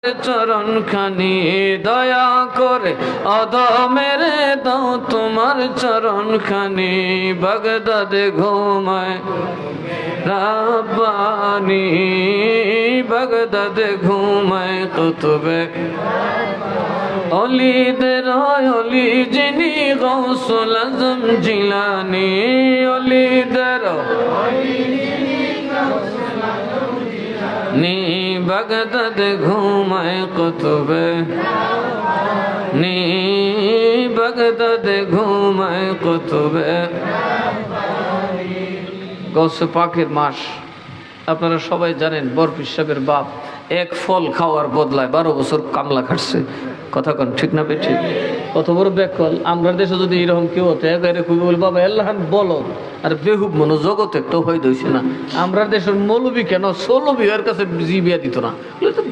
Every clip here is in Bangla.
চরণ খানি দয়া করে অধমের দাও তোমার চরণ খানি বাগদাদে ঘুমায় রাব্বানি বাগদাদে ঘুমায় কুতুবে অলিদের অলি যিনি গৌসুল আজম জিলানি অলিদের নি বাগদাদে ঘুমায় কুতুবে নি বাগদাদে ঘুমায় কুতুবে। গৌসে পাকের মাস আপনারা সবাই জানেন। বরফির সাহেবের বাপ এক ফল খাওয়ার বদলায় 12 বছর কামলা খাটছে। কথা কন ঠিক না ঠিক? কত বড় ব্যাকল। আমরা দেশে যদি এরকম কেউ হতো একেবারে খুবই বল বাবা আল্লাহান বলো আর বেহুব মনো জগতে তো হয়ে দইছে না। আমরা দেশের মৌলবী কেন সৌলবী এর কাছে জিবিয়া দিত না,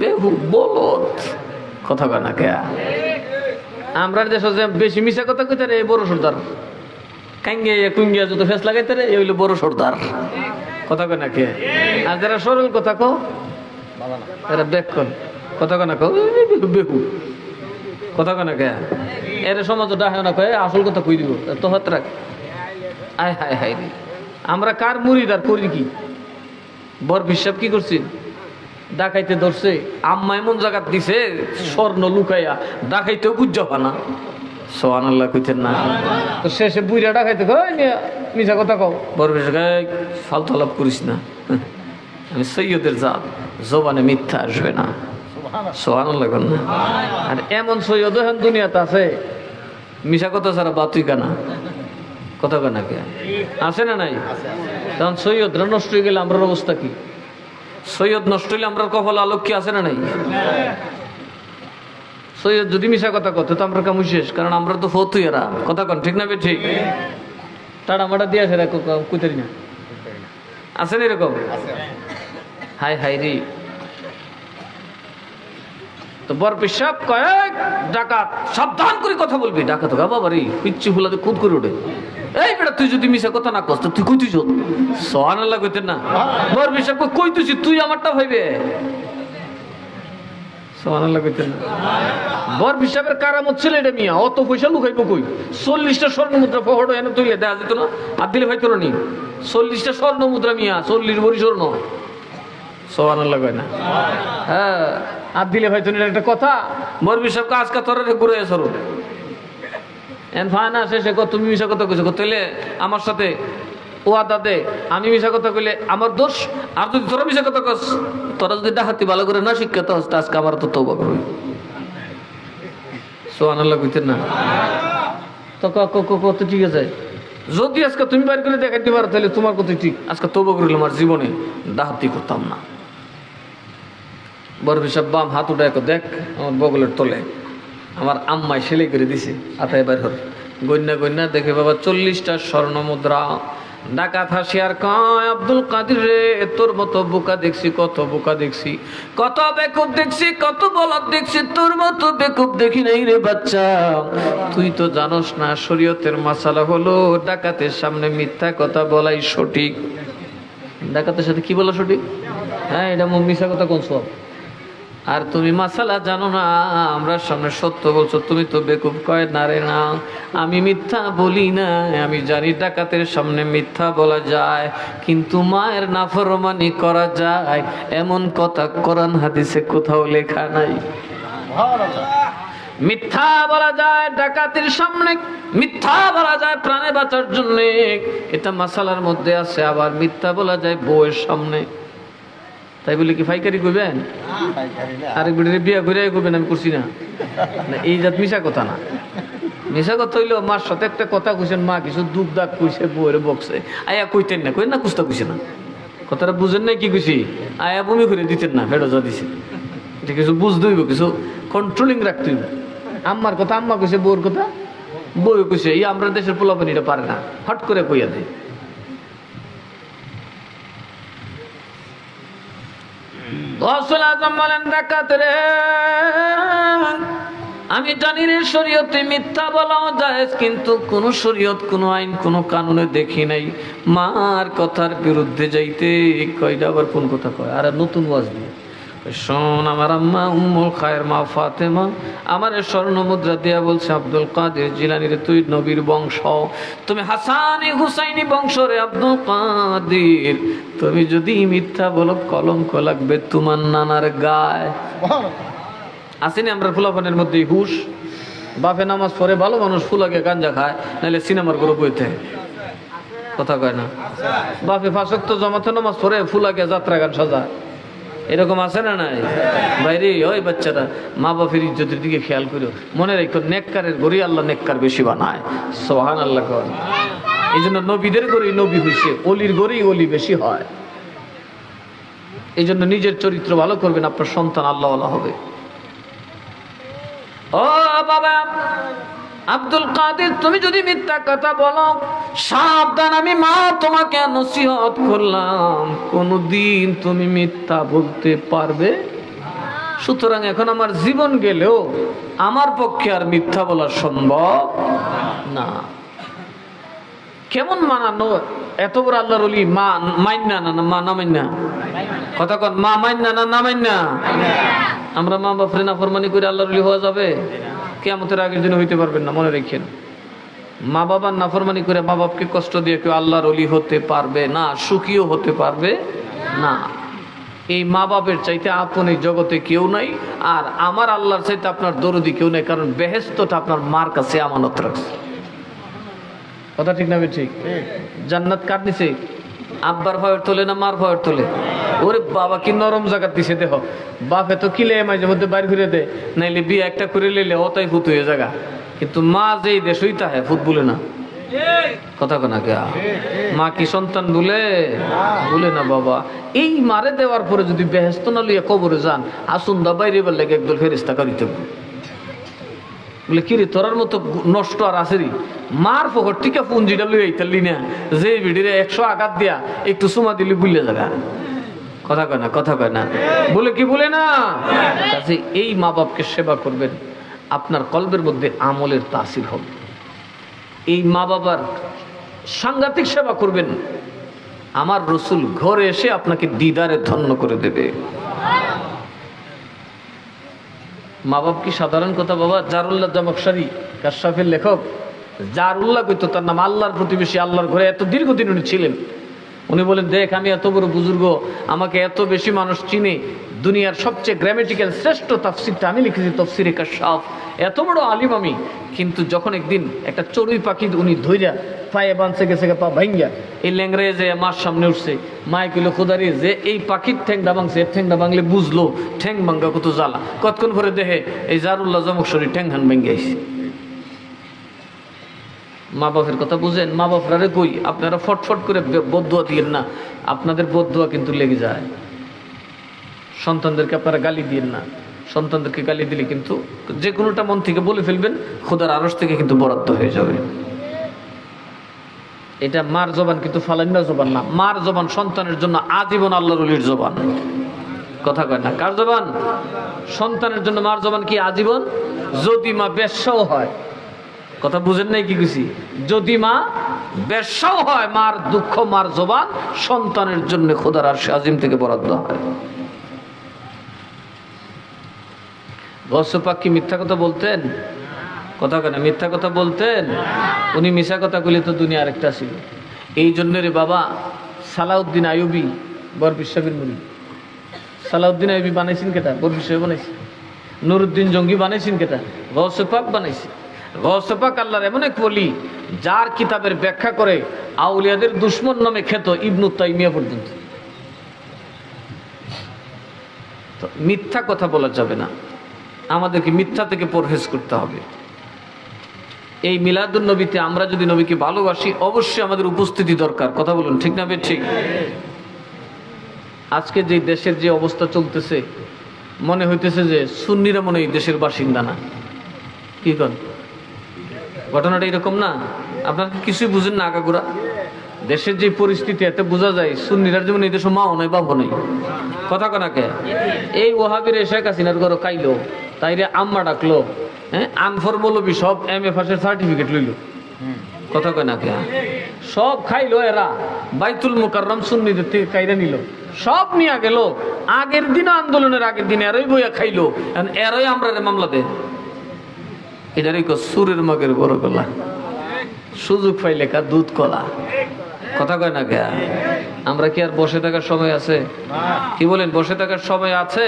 বেহুব বলো কথা কয় না কে। আমরা দেশে যে বেশি মিশা কথা কইতে রে বড় সর্দার কাঙ্গে কুঙ্গিয়া যত ফেস লাগাইতে রে এই হইলো বড় সর্দার। কথা কয় না কে? আর যারা সরল কথা কো এরা বেকল কথা কয় না কো বেহুব কথা কয় না কে। এর সমাজ ডাহে না কয়ে আসল কথা কই দিব তো হাত রাখ। আয় হায় হায় রে আমরা কার মুরিদ আর করি কি? বর বিশ্বাস কি করছি ডাকাইতে ধরছে আম্মা এমন জায়গা দিছে স্বর্ণ লুকাইয়া ডাকাইতেও বুঝা পানা সোহানাল্লাহ কইতেন না। তো শেষে বুড়া ডাকাইতে কই মিছা কথা কও। বর বিশ্বাস ফালতু আলাপ করিস না, আমি সৈয়দের জাত জবানে মিথ্যা আসবে না। সোহানাল্লাহ কর না। আর এমন সৈয়দ এখন দুনিয়াতে আছে মিশা কথা ছাড়া বাতুই কানা কথা কানা কে আছে না নাই? তখন সৈয়দরা নষ্ট হয়ে গেলে আমরার অবস্থা কি? সৈয়দ নষ্ট হইলে আমরা কপাল আলোক কি আছে না নাই? সৈয়দ যদি মিশা কথা কত তো আমরা কামু শেষ, কারণ আমরা তো ফতুই এরা কথা কন ঠিক না বে ঠিক? টাড়া মাটা দিয়ে আসে কুতারি না আছে না এরকম? হাই হাই রে। তো বর পেশাব কয়েক ডাকাত সাবধান করে কথা বলবি। ডাকাত বাবা রে পিচ্ছি ফুলাতে খুদ করে ওঠে। এই বেটা তুই যদি মিশা কথা না কস তুই কইতিস সোহানাল্লাহ কইতেন না। বর পেশাব কইতেছি তুই আমারটা ভাইবে সোহানাল্লাহ কইতেন না। বর পেশাবের কারামত ছিল এটা মিয়া। অত পয়সা লুকাইবো কই? 40টা স্বর্ণ মুদ্রা পহড় এনে তুইলে দেওয়া যেত না? আর দিলে ভাই তোর নি 40টা স্বর্ণ মুদ্রা মিয়া 40 ভরি স্বর্ণ সোহানাল্লাহ কয় না। হ্যাঁ আর দিলে ভাই তুমি একটা কথা মরবি সবকে আজকে তোর ঘুরে সরো এন ফায়না শেষে তুমি মিশা কথা কইছো তাইলে আমার সাথে ওয়াদা দে আমি মিশা কথা কইলে আমার দোষ। আর যদি তোরা মিশা কথা কস তোরা যদি ডাহাতি ভালো করে না শিক্ষিত হস আজকে আমার তো তওবা করবি। সুবহানাল্লাহ কইতেন না তো কত ঠিক আছে। যদি আজকে তুমি বাইর করে দেখাইতে পারো তাহলে তোমার কথা ঠিক। আজকে তওবা করিলাম আমার জীবনে ডাহাতি করতাম না। বড় হিসাব বাম হাত উঠায় দেখ আমার বগলের তলে আমার আম্মাই সেলাই করে দিছে আতায় বাইর হর গন্যা গন্যা দেখে বাবা 40টা স্বর্ণ মুদ্রা। ডাকাত হাসিয়ার কয় আব্দুল কাদের রে তোর মতো বোকা দেখছি, কত বোকা দেখছি, কত বেকুব দেখছি, কত বলদ দেখছি, তোর মতো বেকুব দেখি নাই রে বাচ্চা। তুই তো জানোস না শরীয়তের মাসালা হলো ডাকাতের সামনে মিথ্যা কথা বলাই সঠিক। ডাকাতের সাথে কি বলা সঠিক? হ্যাঁ এটা মিথ্যা কথা কোন সব। আর তুমি মাসালা জানো না, আমরা সামনে সত্য বলছো, তুমি তো বেকুব। কয় না রে না আমি মিথ্যা বলি না, আমি জানি ডাকাতের সামনে মিথ্যা বলা যায় কিন্তু মায়ের নাফরমানি করা যায় এমন কথা কোরআন হাদিসে কোথাও লেখা নাই। মিথ্যা বলা যায় ডাকাতের সামনে, মিথ্যা বলা যায় প্রাণে বাঁচার জন্য, এটা মাসালার মধ্যে আছে। আবার মিথ্যা বলা যায় বউয়ের সামনে। তাই বলে কি ফাইকারি করবেন? আরেক বেটারে বিয়া করে করবেন আমি করছি না, এই জাত মিশা কথা না। মিশা কথা হইলো মার সাথে একটা কথা কইছেন, মা কিছু দুঃখ দাগ কইছে বউয়ের বকছে, আয়া কইতেন না, কইন না কুস্তা কইছে না, কথাটা বুঝেন নাই কি কইছি? আয়া বমি করে দিতেন না, ফেরত যা দিছে। এটা কিছু বুঝতে হইব, কিছু কন্ট্রোলিং রাখতে হইব। আম্মার কথা আম্মা কইছে, বউর কথা বউ কইছে। এই আমরা দেশের পোলাপানি এটা পারে না, হট করে কইয়া দেয়। আমি জানি রে শরীয়তে মিথ্যা বলাও যায়, কিন্তু কোন শরীয়ত কোন আইন কোন কানুনে দেখি নাই মার কথার বিরুদ্ধে যাইতে। কয়টা আবার কোন কথা কয় আর নতুন ওয়াজ দিয়ে শোন, আমার আম্মা উম্মুল খায়ের মা ফাতেমা আমার স্বর্ণ মুদ্রা দিয়া বলছে, আব্দুল কাদের জিলানী রে, তুই নবীর বংশ, তুমি হাসানি হুসাইনি বংশ রে আব্দুল কাদের, তুমি যদি মিথ্যা বলো কলঙ্ক লাগবে তোমার নানার গায়ে। আসেনি আমরা ফুলাফানের মধ্যে হুশ, বাপে নামাজ পড়ে ভালো মানুষ, ফুলাকে গাঞ্জা খায়, নাহলে সিনেমার গরু বইতে, কথা কয় না। বাপে ফাঁসক্ত জমাতে নামাজ পড়ে ফুলাকে যাত্রা গান সাজায়, এরকম আছে না নাই বাইরে? ওই বাচ্চারা মা বাপের ইজ্জতের দিকে খেয়াল করো, মনে রেখো নেককারের গড়ি আল্লাহ নেককার বেশি বানায়। সোহান আল্লাহ কর। এই জন্য নবীদের গড়ি নবী হইছে, অলির গড়ি অলি বেশি হয়। এই জন্য নিজের চরিত্র ভালো করবেন, আপনার সন্তান আল্লাহওয়ালা হবে। ও বাবা আব্দুল কাদের, তুমি যদি মিথ্যা কথা বলো সাবধান, আমি মা তোমাকে নসিহত করলাম, কোনদিন তুমি মিথ্যা বলতে পারবে। সুতরাং এখন আমার জীবন গেলেও আমার পক্ষে আর মিথ্যা বলা সম্ভব না। কেমন মানানো এত বড় আল্লাহর ওলি, মা মাইন্না না মা না মাইন্না, কথা কন, মা মাইন্না না মাইন্না? আমরা মা বাপরে নাফরমানি করে আল্লাহর ওলি হওয়া যাবে? কিয়ামতের আগের দিন হইতে পারবেন না, মনে রেখেন। মা বাবার নাফরমানি করে মা বাপকে কষ্ট দিয়ে কেউ আল্লাহর ওলি হতে পারবে না, সুখীও হতে পারবে না। এই মা বাপের চাইতে আপন এই জগতে কেউ নাই, আর আমার আল্লাহর চাইতে আপনার দরদি কেউ নাই, কারণ বেহেশতটা আপনার মার কাছে আমানত রাখছে। কথা ঠিক না ঠিক? জান্নাত কার নিছে? আব্বার ভয়ের তোলে না মার ভয়ের তোলে? ওরে বাবা কি নরম জায়গা দিছে দেহ। বাপে তো কিলে মাঝে মধ্যে বাইর ঘুরে দে, নাইলে বিয়ে একটা করে নিলে ওটাই ফুত হয়ে জায়গা, কিন্তু মা যেই দেশই তাহে ফুট বলে না। কথা কোনা কে? মা কি সন্তান বলে না বাবা। এই মারে দেওয়ার পরে যদি বেহেস্ত না লইয়া কবরে যান, আসুন দা বাইরে বললে একদল ফেরিস্তা করিতে বলে, কিরে তোরার মতো নষ্ট আর আসেরি, মার পকর টিকা পুঞ্জিটা লই আইতালি না, যে ভিডিরে 100 আঘাত দিয়া একটু সুমা দিলি বুঝলে জায়গা। কথা কয় না, কথা কয় না, বলে কি বলে না? কাজে এই মা বাপকে সেবা করবেন, আপনার কলবের মধ্যে আমলের তাসির হবে। এই মা বাবার সাংঘাতিক সেবা করবেন, আমার রসুল ঘরে এসে আপনাকে দিদারে ধন্য করে দেবে। মা বাপ কি সাধারণ কথা বাবা? জারুল্লাহ জামকশারী কাশফের লেখক জারুল্লাহ কইতো, তার নাম আল্লাহর প্রতিবেশী, আল্লাহর ঘরে এত দীর্ঘদিন উনি ছিলেন। উনি বলেন, দেখ আমি এত বড় বুজুর্গ, আমাকে এত বেশি মানুষ চিনে, দুনিয়ার সবচেয়ে গ্রামেটিক্যাল শ্রেষ্ঠ তাফসিরটা আমি লিখেছি, তাফসিরে কাশফ, এত বড় আলিম আমি, কিন্তু যখন একদিন একটা চড়ুই পাখি উনি ধইরা পায়ে বাঁধছে গেছে, পা ভাঙ্গা এই ল্যাংড়ায় যে মার সামনে উঠছে, মায় কইল খোদারি যে এই পাখির ঠ্যাংটা ভাঙছে, এর ঠ্যাংটা ভাঙলে বুঝলো ঠ্যাং ভাঙ্গা কত জ্বালা। কতক্ষণ করে দেখে এই জারুল্লাহ জমকশরী ঠ্যাং হান ভেঙে আইছে। মা বাপের কথা বুঝেন? মা বাপরারে কই, আপনারা ফটফট করে বদদুয়া দিয়েন না, আপনাদের বদদুয়া কিন্তু লেগে যায়। সন্তানদেরকে আপনারা গালি দিয়েন না, সন্তানদেরকে গালি দিলে কিন্তু যে কোনোটা মন থেকে বলে ফেলবেন, খোদার আরশ থেকে কিন্তু বরাদ্দ হয়ে যাবে। এটা মার জবান কিন্তু ফালান্না জবান না, মার জবান সন্তানের জন্য আজীবন আল্লাহর ওলির জবান। কথা কয় না, কার জবান? সন্তানের জন্য মার জবান কি আজীবন? যদি মা বেশ্যাও হয়। কথা বুঝেন নাই কি কিছু? যদি মা বেশ্যাও হয়, মার দুঃখ, মার জবান সন্তানের জন্য খোদার আরশ আজিম থেকে বরাদ্দ হয়। গৌসে পাক কি মিথ্যা কথা বলতেন? কথা কেন মিথ্যা কথা বলতেন? উনি মিশা কথা কইলে তো দুনিয়া আরেকটা ছিল। এই জন্য রে বাবা, সালাউদ্দিন আইয়ুবী বরপির সাহেবের মুড়ি, সালাউদ্দিন আইয়ুবী বানাইছেন কেটা? বরপির সাহেব বানাইছে। নুরুদ্দিন জঙ্গি বানাইছেন কেটা? গৌসে পাক বানাইছে। গৌসে পাক আল্লাহর এমন এক ওলি, যার কিতাবের ব্যাখ্যা করে আউলিয়াদের দুশমন নামে খ্যাত ইবনু তাইমিয়া পর্যন্ত। তো মিথ্যা কথা বলা যাবে না, আমাদেরকে মিথ্যা থেকে পরহেজ করতে হবে। এই মিলাদুন নবীতে আমরা যদি নবীকে ভালোবাসি, অবশ্যই আমাদের উপস্থিতি দরকার। কথা বলুন, ঠিক না ঠিক? আজকে যে দেশের যে অবস্থা চলতেছে, মনে হইতেছে যে সুন্নিরা মনে এই দেশের বাসিন্দা না। কি কন? ঘটনাটা এরকম না? আপনারা কিছুই বুঝেন না আগাগোড়া। দেশের যে পরিস্থিতি, এতে বোঝা যায় সুন্নিরার যেমন এই দেশে মাও নাই বাবু নেই। কথা কনাকে এই ওহাবির শেখ হাসিনার ঘর কাইলো, তাইরে আম্মা ডাকলো, হ্যাঁ, আনফর মৌলবী সব MA পাসের সার্টিফিকেট লইল। কথা কয় না কে? সব খাইলো এরা, বাইতুল মুকাররম সুন্নিদের থেকে কাইরা নিল, সব নিয়ে গেল। আগের দিন আন্দোলনের আগের দিন এরই বইয়া খাইলো, এরই আমরা মামলা দে। এটারই সুরের মগের বড় গলা, সুযোগ পাইলে কা দুধ কলা। কথা কয় না কে? আমরা কি আর বসে থাকার সময় আছে? কি বলেন, বসে থাকার সময় আছে?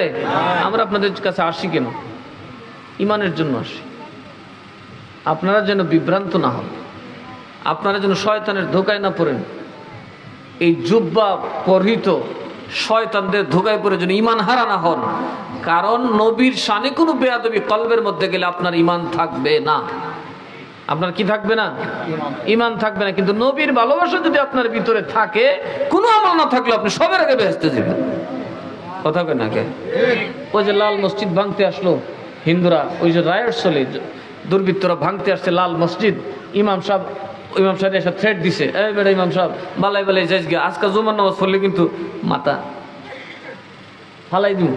আমরা আপনাদের কাছে আসি কেন? ইমানের জন্য আসি। আপনারা যেন বিভ্রান্ত না হন, আপনারা যেন শয়তানের ধোকায় না পড়েন। এই জুব্বা পরিহিত শয়তানদের ধোকায় পড়ে যেন ইমান হারা না হন। কারণ নবীর শানে কোনো বেয়াদবি কলবের মধ্যে গেলে আপনার ইমান থাকবে না। আপনার কি থাকবে না? ইমান থাকবে না। কিন্তু নবীর ভালোবাসা যদি আপনার ভিতরে থাকে, কোনো আমল না থাকলে আপনি সবের আগে বেহেশতে যাবেন। কথা কয় না কে? ওই যে লাল মসজিদ ভাঙতে আসলো হিন্দুরা, ওই যে রায়ট চলে, দুর্বৃত্তরা ভাঙতে আসছে লাল মসজিদ। ইমাম সাহেব এসে থ্রেট দিছে, এই বেটা ইমাম সাহেব বালাই বালাই যাইস গে, আজকে জুমার নামাজ পড়লে কিন্তু মাথা ফালাই দিব।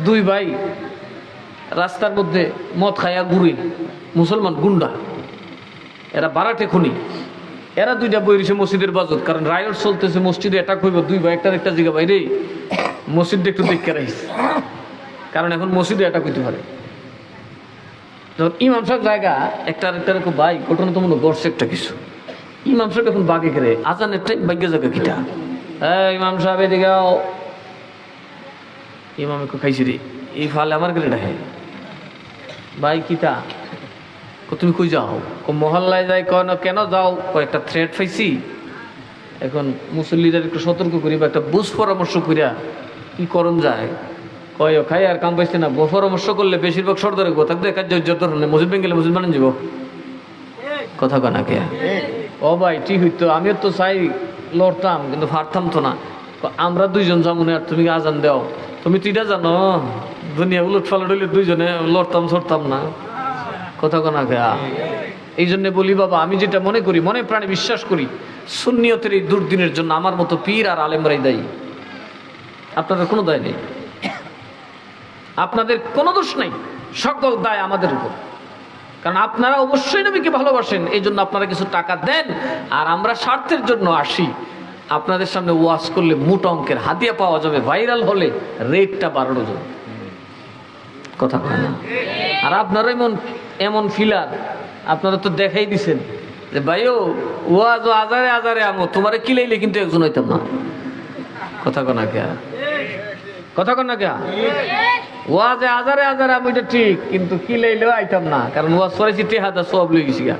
দুই ভাই রাস্তার মধ্যে মদ খাইয়া ঘুরি, মুসলমান গুন্ডা, এরা বারাটে খুনি। এরা দুইটা বই রয়েছে মসজিদের বাজত, কারণ রায়ট চলতেছে মসজিদে, এটা কইব দুই ভাই একটা জায়গা বাইরে মসজিদে একটু দেখতে রাখিস, কারণ এখন মসজিদে এটা কইতে পারে। যখন ইমাম সাহেব জায়গা একটা ভাই ঘটনা তো মনে গড়ছে একটা কিছু, ইমাম সাহেব এখন বাগে গেলে আজানের টাইম ভাগ্য জায়গা কিটা, হ্যাঁ ইমাম সাহেব এদিকে ইমাম একটু খাইছি রে, এই ফালে আমার গেলে ডাকে ভাই কিতা, তুমি কই যাও? মহল্লায় যাই, কেন যাও? একটা থ্রেট পাইছি, এখন মুসল্লিদের একটু সতর্ক করি বা একটা বুঝ পরামর্শ করিয়া কি করণ যায়। কয় খাই আর কাম পাইছে না, পরামর্শ করলে বেশিরভাগ সর্দারে গো থাকবে, মসজিদ ভেঙে গেলে মসজিদ মানে যাব। কথা কানা কে? ও ভাই ঠিক হইতো, আমিও তো চাই লড়তাম, কিন্তু পারতাম তো না। আমরা দুইজন যাবো না, আর তুমি আজান দাও। তুমি তুইটা জানো দুনিয়া উলট ফালট হইলে দুইজনে লড়তাম ছড়তাম না। কথা কানা কে? এই জন্য বলি বাবা, আমি যেটা মনে করি, মনে প্রাণে বিশ্বাস করি, সুন্নিয়তের এই দুর্দিনের জন্য আমার মতো পীর আর আলেমরাই দায়ী। আপনাদের কোনো দায় নেই, আপনাদের কোনো দোষ নেই, সকল দায় আমাদের উপর। কারণ আপনারা অবশ্যই নবীকে ভালোবাসেন, এই জন্য আপনারা কিছু টাকা দেন, আর আমরা স্বার্থের জন্য আসি। আপনাদের সামনে ওয়াজ করলে মোটা অঙ্কের হাদিয়া পাওয়া যাবে, ভাইরাল হলে রেটটা বাড়ানো যাবে। কথা কয় না? আর আপনারা এমন ফিলার, আপনারা তো দেখাই দিছেন যে ভাইও ওয়াজ আজারে আজারে আমো, তোমারে কিলাইলে কিন্তু একজন হইতাম না। কথা কয় না কে? কথা কন না কে? ওয়াজে আজারে আজারে আমি এটা ঠিক, কিন্তু কি লাইলেও আইতাম না, কারণ ওয়াজ করেছি টেহাদা সব লই গেছি গা।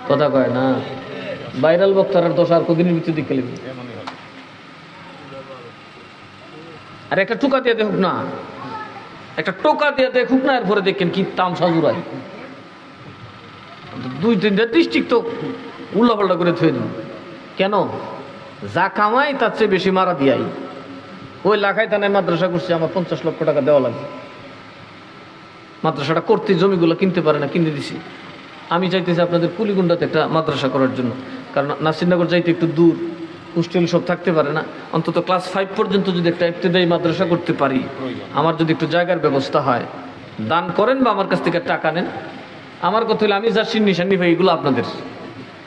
কথা কয় না? ভাইরাল বক্তার দোষ আর কদিনের ভিতরে দিকে লিখবি। আর একটা টোকা দিয়ে দেখুক না, একটা টোকা দিয়ে দেখুক না, এরপরে দেখেন কি তামসা জুড়াই। 2-3টা ডিস্ট্রিক্ট তো উল্লাপাল্টা করে থুয়ে দেব। কেন? যা কামাই তার চেয়ে বেশি মারা দিয়াই। ওই লাখাই থানায় মাদ্রাসা করছে, আমার 50 লক্ষ টাকা দেওয়া লাগবে। মাদ্রাসাটা করতে জমিগুলো কিনতে পারে না, কিনে দিছি। আমি চাইতেছি আপনাদের কুলিগুন্ডাতে একটা মাদ্রাসা করার জন্য, কারণ নাসিরনগর যাইতে একটু দূর, হোস্টেল সব থাকতে পারে না। অন্তত ক্লাস 5 পর্যন্ত যদি একটা ইবতেদায়ী মাদ্রাসা করতে পারি, আমার যদি একটু জায়গার ব্যবস্থা হয়, দান করেন বা আমার কাছ থেকে টাকা নেন। আমার কথা হলে আমি যা নিশানি ভাই, এগুলো আপনাদের।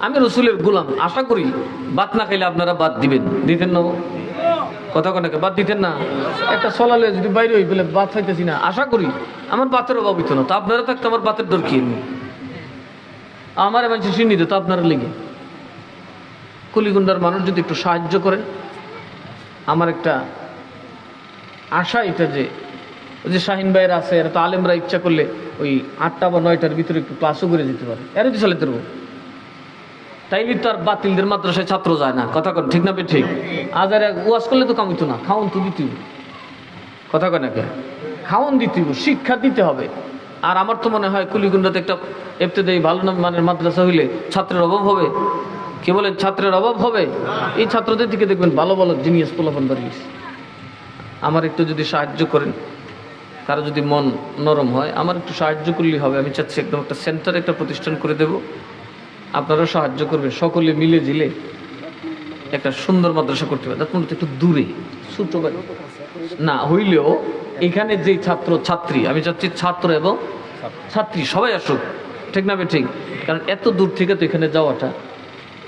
আমি রসুলের গোলাম, আশা করি বাদ না খাইলে আপনারা বাদ দিবেন। দিতেন না? কথা কনাকে বাদ দিতেন না? একটা সলালে যদি বাইরে হই বলে বাদ খাইতেছি না, আশা করি আমার বাতের অভাব হইতো না। তো আপনারা থাকতে আমার বাতের দর কি? আমার মানুষ চিনি দিত আপনারা লেগে। কুলিগুন্ডার মানুষ যদি একটু সাহায্য করেন, আমার একটা আশা এটা যে ওই যে শাহিন ভাইয়ের আছে, এরা তো আলেমরা ইচ্ছা করলে ওই 8টা বা 9টার ভিতরে একটু ক্লাসও করে যেতে পারে, এরা তো চালাতে পারবো। তাইলে তো আর বাতিলদের মাদ্রাসায় ছাত্র যায় না। কথা কন ঠিক না? ঠিক। আজ আর ওয়াজ করলে তো কামিত না, খাওন তো দিতেই। কথা কয় না কে? খাওন দিতেই, শিক্ষা দিতে হবে। আর আমার তো মনে হয় কুলিগুন্ডাতে একটা ইবতেদায়ী ভালো মানের মাদ্রাসা হইলে ছাত্রের অভাব হবে। কি বলেন? ছাত্রের অভাব হবে। এই ছাত্রদের দিকে দেখবেন ভালো ভালো জিনিয়াস পোলাপান বাড়িয়েছে। আমার একটু যদি সাহায্য করেন, কারো যদি মন নরম হয়, আমার একটু সাহায্য করলেই হবে। আমি চাচ্ছি একদম একটা সেন্টার, একটা প্রতিষ্ঠান করে দেব, আপনারা সাহায্য করবেন। সকলে মিলে ঝিলে একটা সুন্দর মাদ্রাসা করতে পারে। তার মধ্যে একটু দূরে ছোট না হইলেও এখানে যে ছাত্র ছাত্রী, আমি চাচ্ছি ছাত্র এবং ছাত্রী সবাই আসুক। ঠিক না? ঠিক। কারণ এত দূর থেকে তো এখানে যাওয়াটা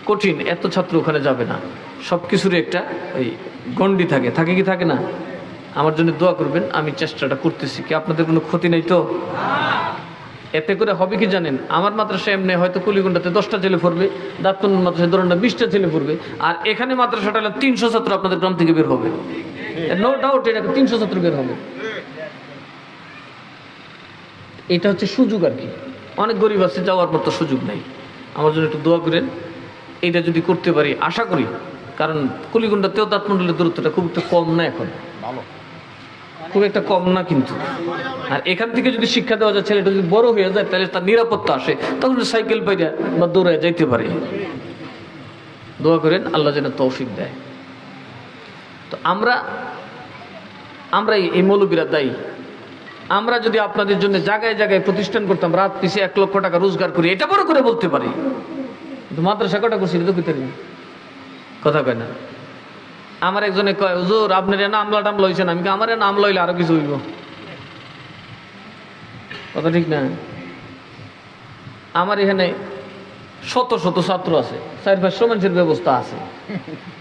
কঠিন, এত ছাত্র ওখানে যাবে না। সব কিছুরই একটা ওই গণ্ডি থাকে, থাকে কি থাকে না? আমার জন্য দোয়া করবেন, আমি চেষ্টাটা করতেছি। কি আপনাদের কোনো ক্ষতি নেই তো? এতে করে হবে কি জানেন, আমার মাদ্রাসা এমনি হয়তো কুলিগুন্ডাতে 10টা ছেলে পড়বে, দাঁতন মাদ্রাসায় ধরুন 20টা ছেলে পড়বে, আর এখানে মাদ্রাসাটা হলে 300 ছাত্র আপনাদের গ্রাম থেকে বের হবে, নো ডাউট। এটা 300 ছাত্র বের হবে। এটা হচ্ছে সুযোগ আর কি। অনেক গরিব আছে, যাওয়ার মতো সুযোগ নাই। আমার জন্য একটু দোয়া করেন, এইটা যদি করতে পারি আশা করি। কারণ কুলিগুন্ডাতেও দাঁতমন্ডলের দূরত্বটা খুব একটা কম না, এখন খুব একটা কম না কিন্তু। আর এখান থেকে যদি শিক্ষা দেওয়া যায়, ছেলেটা যদি বড় হয়ে যায়, তাহলে তার নিরাপত্তা আসে, তখন সাইকেল পাইয়া বা দৌড়ায় যাইতে পারে। দোয়া করেন আল্লাহ যেন তৌফিক দেয়। তো আমরা এই মৌলবীরা দায়ী। আমরা যদি আপনাদের জন্য জায়গায় জায়গায় প্রতিষ্ঠান করতাম, রাত পিছিয়ে 1 লক্ষ টাকা রোজগার করি, এটা বড় করে বলতে পারি। কিন্তু মাদ্রাসা কটা করছি তো কইতে কথা কয় না। আমার একজনে কয়, হুজুর আপনার এনে আমলা টামলা হয়েছেন। আমি আমার এনে আমলা হইলে আরো কিছু হইব, কথা ঠিক না? আমার এখানে শত শত ছাত্র আছে, 400-500 মানুষের ব্যবস্থা আছে।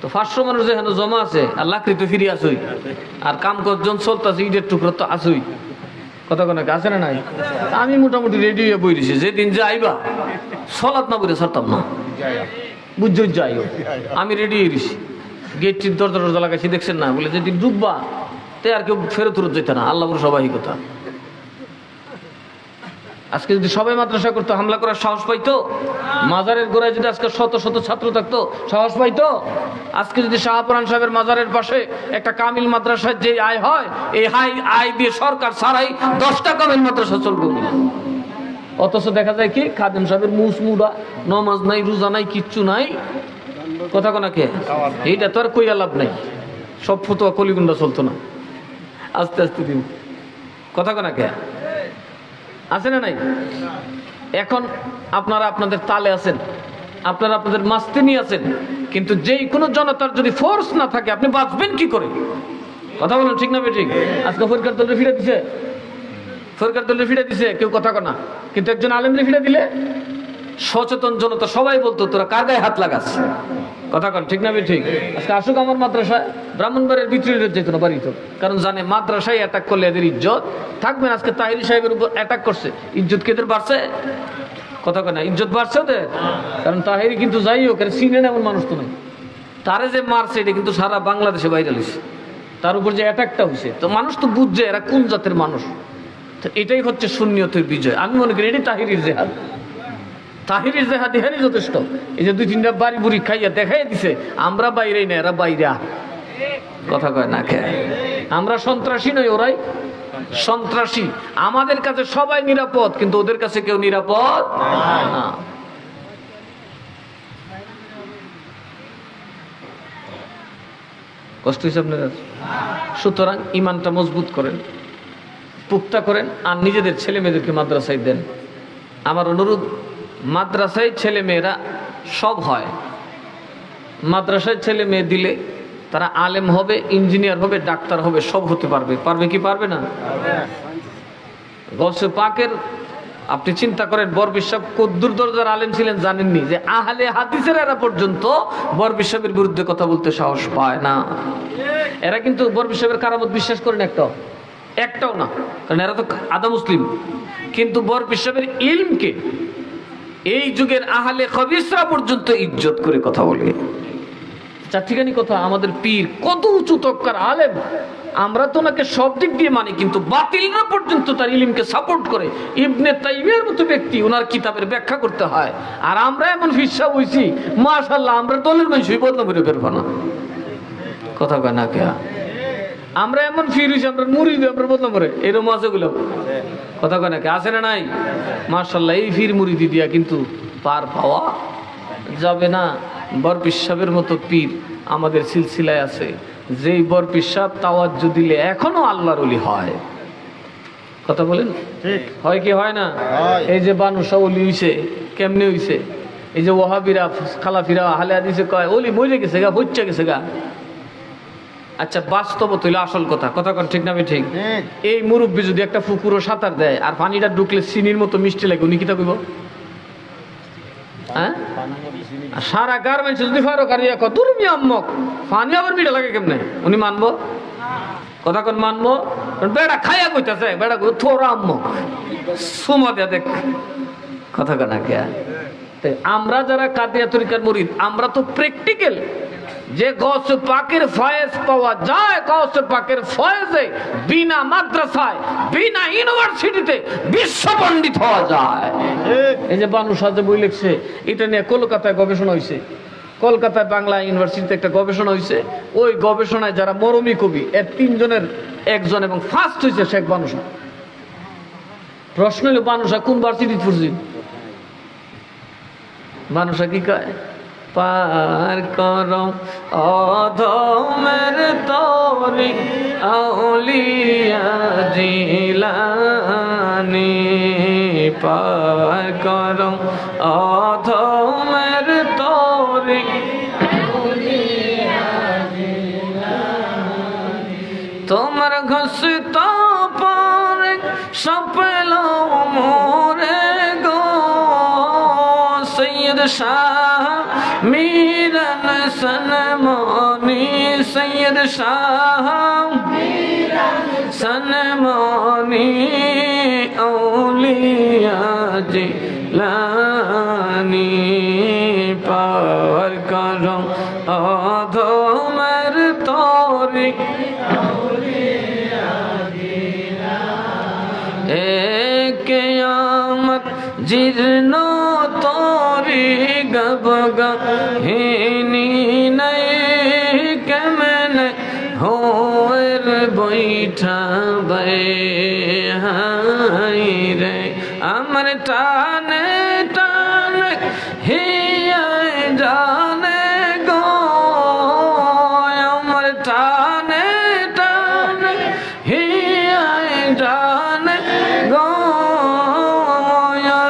তো 500 মানুষ যেখানে জমা আছে, আর লাকড়ি তো ফিরে আসই, আর কাম করজন চলতেছে, ইটের টুকরো তো আসই, কথা কোনো আছে না নাই? আমি মোটামুটি রেডি হয়ে বই দিছি, যেদিন যে আইবা সলাৎ না বলে ছাড়তাম না, বুঝছো? যাই হোক, আমি রেডি হয়ে দিছি। গেটটির দরজা টরজা লাগাইছি, দেখছেন না? বলে যেদিন ডুববা তে আর কেউ ফেরত যেত না। আল্লাহ বলে সবাই কথা। আজকে যদি সবাই মাদ্রাসা করতো, হামলা করার সাহস পাইতো? মাজারের গোড়ায় যদি আজকে শত শত ছাত্র থাকতো, সাহস পাইতো? আজকে যদি শাহপুরান সাহেবের মাজারের পাশে একটা কামিল মাদ্রাসার যে আয় হয়, এই আয় দিয়ে সরকার ছাড়াই 10টা কামিল মাদ্রাসা চলবে। অথচ দেখা যায় কি, খাদেম সাহেবের মুসমুরা, নমাজ নাই, রোজা নাই, কিচ্ছু নাই, কথা কোনাকে। এইটা তো আর কইয়া লাভ নাই। সব ফতোয়া কলিগুন্ডা চলতো না, আস্তে আস্তে দিন, কথা কোনাকে আছে না নাই? এখন আপনারা আপনাদের তালে আছেন, আপনারা আপনাদের মাস্তিনি আছেন, কিন্তু যেই কোনো জনতার যদি ফোর্স না থাকে, আপনি বাঁচবেন কি করে? কথা বলেন, ঠিক না ঠিক? আজকে ফরকার দলে ফিরে দিছে, সরকার দলে ফিরে দিছে, কেউ কথা কনা। কিন্তু একজন আলেমরে ফিরে দিলে সচেতন জনতা সবাই বলতো, তোরা কার গায়ে হাত লাগাস, কথা কন, ঠিক না ঠিক? আজকে আসুক আমার মাদ্রাসায়, ব্রাহ্মণবাড়ির ভিতরে যেত না বাড়ি তো, কারণ জানে মাদ্রাসায় অ্যাটাক করলে এদের ইজ্জত থাকবেন। আজকে তাহিরি সাহেবের উপর অ্যাটাক করছে, ইজ্জত কেদের বাড়ছে, কথা কয় না? ইজ্জত বাড়ছে ওদের, কারণ তাহিরি কিন্তু যাই হোক চিনেন এমন মানুষ তো নেই। তারে যে মারছে এটা কিন্তু সারা বাংলাদেশে ভাইরাল হয়েছে, তার উপর যে অ্যাটাকটা হয়েছে, তো মানুষ তো বুঝছে এরা কোন জাতের মানুষ। তো এটাই হচ্ছে সুন্নিয়তের বিজয়। আমি মনে করি এটাই তাহিরির জেহাদ। তাহিরির জেহাদ এখানেই যথেষ্ট। এই যে 2-3টা বাড়ি বুড়ি খাইয়া দেখাই দিছে, আমরা বাইরেই না, এরা বাইরা, কথা কয় না খেয়ে। আমরা সন্ত্রাসী নই, ওরাই সন্ত্রাসী। আমাদের কাছে সবাই নিরাপদ, কিন্তু ওদের কাছে কেউ নিরাপদ না। কষ্ট হয়েছে আপনার? সুতরাং ইমানটা মজবুত করেন, পুক্তা করেন, আর নিজেদের ছেলে মেয়েদেরকে মাদ্রাসায় দেন। আমার অনুরোধ, মাদ্রাসায় ছেলে মেয়েরা সব হয়। মাদ্রাসায় ছেলে মেয়ে দিলে তারা আলেম হবে, ইঞ্জিনিয়ার হবে, ডাক্তার হবে, সব হতে পারবে। পারবে কি পারবে না? গৌসে পাকের আপনি চিন্তা করেন, বরবিশ সাহেব কদ্দুর দরজার আলেম ছিলেন জানেননি? যে আহলে হাদিসের এরা পর্যন্ত বরবিশ সাহেবের বিরুদ্ধে কথা বলতে সাহস পায় না। এরা কিন্তু বরবিশ সাহেবের কারামত বিশ্বাস করেন একটাও না, কারণ এরা তো আদা মুসলিম। কিন্তু বরবিশ সাহেবের ইলমকে এই যুগের আহলে হাদিসরা পর্যন্ত ইজ্জত করে কথা বলে। চারটিখানি কথা, আমাদের পীর কত উঁচু তবকার আলেম, আমরা তো ওনাকে সব দিক দিয়ে মানি, কিন্তু বাতিলরা পর্যন্ত তার ইলমকে সাপোর্ট করে। ইবনে তাইমিয়ার মতো ব্যক্তি, ওনার কিতাবের ব্যাখ্যা করতে হয়, আর আমরা এমন ফিসা হইছি, মাশাআল্লাহ, আমরা দলের মানুষই বদনাম করে ফেলবো না, কথা কয় না কে? আমরা এমন ফির হইছি, আমরা মুরিদ, আমরা বদনাম করে, এরকম আছে গুলো, কথা কয় না কে? আছে না নাই? মাশাআল্লাহ, এই ফির মুরিদি দিয়া কিন্তু পার পাওয়া যাবে না। বরপিস সাহেবের মতো পীর আমাদের সিলসিলায় আছে, যেই বরপিস সাহেব তাওয়াজ্জু দিলে এখনো আল্লাহর ওলি হয়। কথা বলেন, ঠিক হয় কি হয় না? এই যে বানু শাহ ওলি হইছে, কেমনে হইছে? এই যে ওয়াহাবিরা, খালাফিরা, আহলে হাদিসে কয় ওলি মরে গেছে গা, হচ্ছে গেছে গা। আচ্ছা, বাস্তব হইল আসল কথা, কথা কন, ঠিক না? আমি ঠিক। এই মুরব্বী যদি একটা পুকুরও সাঁতার দেয় আর পানিটা ঢুকলে চিনির মতো মিষ্টি লাগে, উনি কিতা কইব? হ্যাঁ, আর সারা গার্মেন্টস যদি ফারুকারিয়া কত তুমি আম্মক পানি আবার মিঠা লাগে কেমনে উনি মানবো কথা কোন মানবো বেড়া খাইয়া কইতাছে বেড়া থোরা আম্মক সুমা দেয়া দেখ কথা কানা কে আমরা যারা কাদিয়া তরিকার মুরিদ আমরা তো প্র্যাকটিক্যাল যে গৌসে পাকের ফয়েজ পাওয়া যায় গৌসে পাকের ফয়েজে বিনা মাদ্রাসায় বিনা ইউনিভার্সিটিতে বিশ্ব পণ্ডিত হওয়া যায়। এই যে বানু সাজে বই লিখছে এটা নিয়ে কলকাতায় গবেষণা হয়েছে, কলকাতায় বাংলা ইউনিভার্সিটিতে একটা গবেষণা হয়েছে। ওই গবেষণায় যারা মরমী কবি এর 3 জনের একজন এবং ফার্স্ট হয়েছে শেখ বানুসা। প্রশ্ন হলো বানুসা কোন ভার্সিটি পড়ছি? বানুসা কি কয়? পার করো অধমের তরি আউলিয়া জিলানি, পার করো অধমের তরি তোমার ঘষিত পরে সপল মোরে গো সৈয়দ শাহ মিরন সনমনি, সৈয়দ শাহ সনমনি আউলিয়া জিলানি, পার করো অধমের তরি কিয়ামত জীর্ণ তরি গবগা হিনি নাই কেমন হোর বৈঠা বে হাই রে আমার টানে টানে হিয়া জানে গো আমার টানে টানে হিয়া জানে গো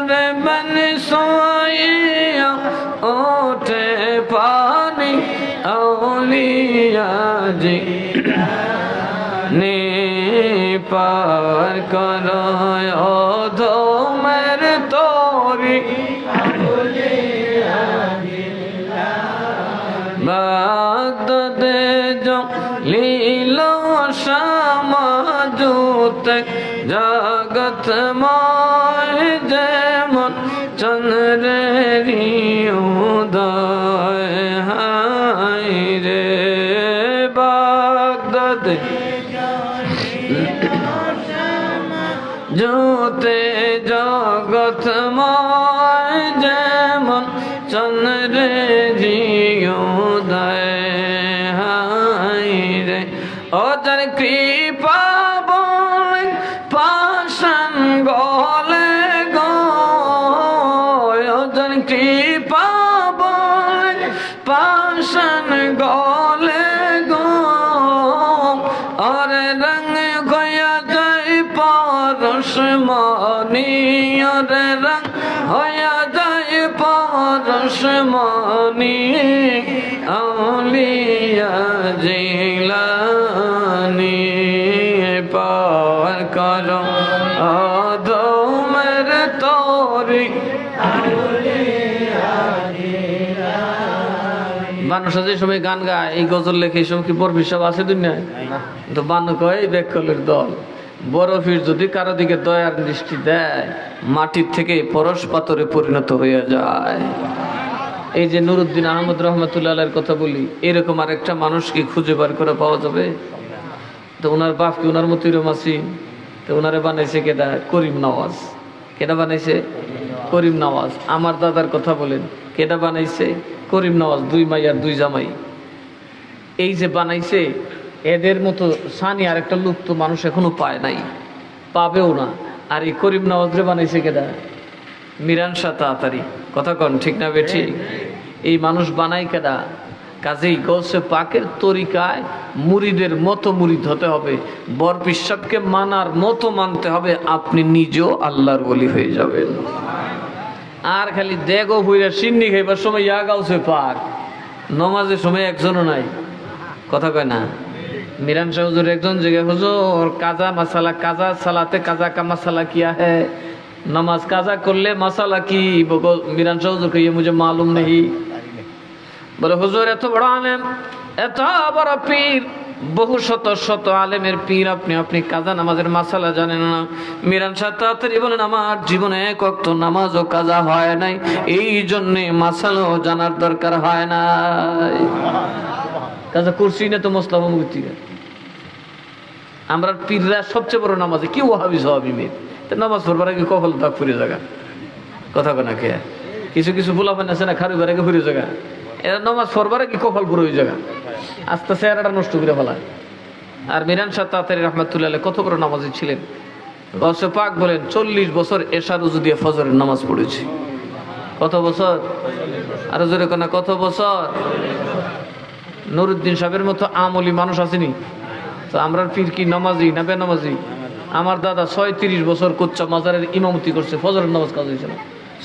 রে বন সোয়া ওঠে পানি আউলিয়া জি নে পার করো অধমের তরি বাগদাদে লীল সমাজুতে জগৎ ময় যেমন চন্দ্রের উদয় হায় রে বাগদাদে জোতে জগৎ ময় যেমন চন্দ্রের উদয় হায় রে ওদের কৃপা বলে পাশান গলে গো ওদের কৃপা বলে পাশান গলে গো ওরে রঙ গয়া যায় পরশমণি ওরে রঙ হয়া যায় পরশমণি আউলিয়া জিলানি, পার করো অধমের তরি মানুষরা যে সময় গান গায় এই গজল লেখে এই সময় কি বরফির সব আছে দুনিয়ায়? তো বানু কয় বেকলের দল। বরফির যদি কারো দিকে দয়ার দৃষ্টি দেয় মাটির থেকে পরশ পাথরে পরিণত হয়ে যায়। এই যে নুরুদ্দিন আহমদ রহমতুল্লাহ আলাইহির কথা বলি, এরকম আরেকটা মানুষ কি খুঁজে বার করে পাওয়া যাবে? তো ওনার বাপ কি ওনার মতো মাসি? তো ওনারে বানাইছে কেডা? করিম নওয়াজ। কেডা বানাইছে? করিম নওয়াজ। আমার দাদার কথা বলেন, কেডা বানাইছে? করিম নওয়াজ। 2 মাইয়ার 2 জামাই। এই যে বানাইছে এদের মতো সানি আর একটা লোক তো মানুষ এখনো পায় নাই, পাবেও না। আর এই করিম নওয়াজরে বানাইছে কেডা? মিরান শাহ তাড়াতাড়ি। কথা কন ঠিক না বেঠি? এই মানুষ বানাই কেডা? কাজেই গৌসে পাকের তরিকায় মুরিদের মতো মুরিদ হতে হবে, বরপির সাহেবকে মানার মতো মানতে হবে, আপনি নিজেও আল্লাহর ওলি হয়ে যাবেন। আর খালি দেগো হইরা সিন্নি খাইবার সময় ইয়া গাউসে পাক, নমাজের সময় একজনও নাই। কথা কয় না? মিরান শাহ হুজুর একজন জিজ্ঞেস হুজুর কাজা মাসালা, কাজা সালাতে কাজা কা মাসালা কিয়া है? नमाज काजा कर ले मसाला की? मिरान शाह हुजूर को ये मुझे मालूम नहीं। বলে হুজুর এত বড় আলেম, এত বড় পীর, বহু শত শত আলেমের পীর, আপনি কাজা নামাজের মাসালা জানেন না। মিরান সাহেব তাড়াতাড়ি বলেন, আমার জীবনে এক ওয়াক্ত নামাজও কাজা হয় নাই, এই জন্যে মাসালাও জানার দরকার হয় নাই। কাজা করছি না তো মোসলাম মুক্তি। আমরা পীররা সবচেয়ে বড় নামাজে কি ওয়াহাবি সাহাবি মেয়ে, নামাজ পড়বার আগে কপাল দাগ ফুরে জায়গা, কথা কোনা কে কিছু কিছু ফুলাফান আছে না, খারুবার আগে ফুরে জায়গা, এরা নামাজ পড়বার আগে কপাল পুরো হয়ে জায়গা, আস্তে চেহারাটা নষ্ট করে ফেলায়। আর মিরান শাহ তাতারী রহমাতুল্লাহ কত বড় নামাজি ছিলেন। গৌসে পাক বলেন 40 বছর এশার উজু দিয়ে ফজরের নামাজ পড়েছি। কত বছর? আরো জোরে কোনা কত বছর? নুরুদ্দিন সাহেবের মতো আমলি মানুষ আসেনি তো আমরা পীর কি নামাজি না বেনামাজি? আমার দাদা 36 বছর কোচ্চা মাজারের ইমামতি করছে, ফজরের নামাজ কাজ হয়েছিল।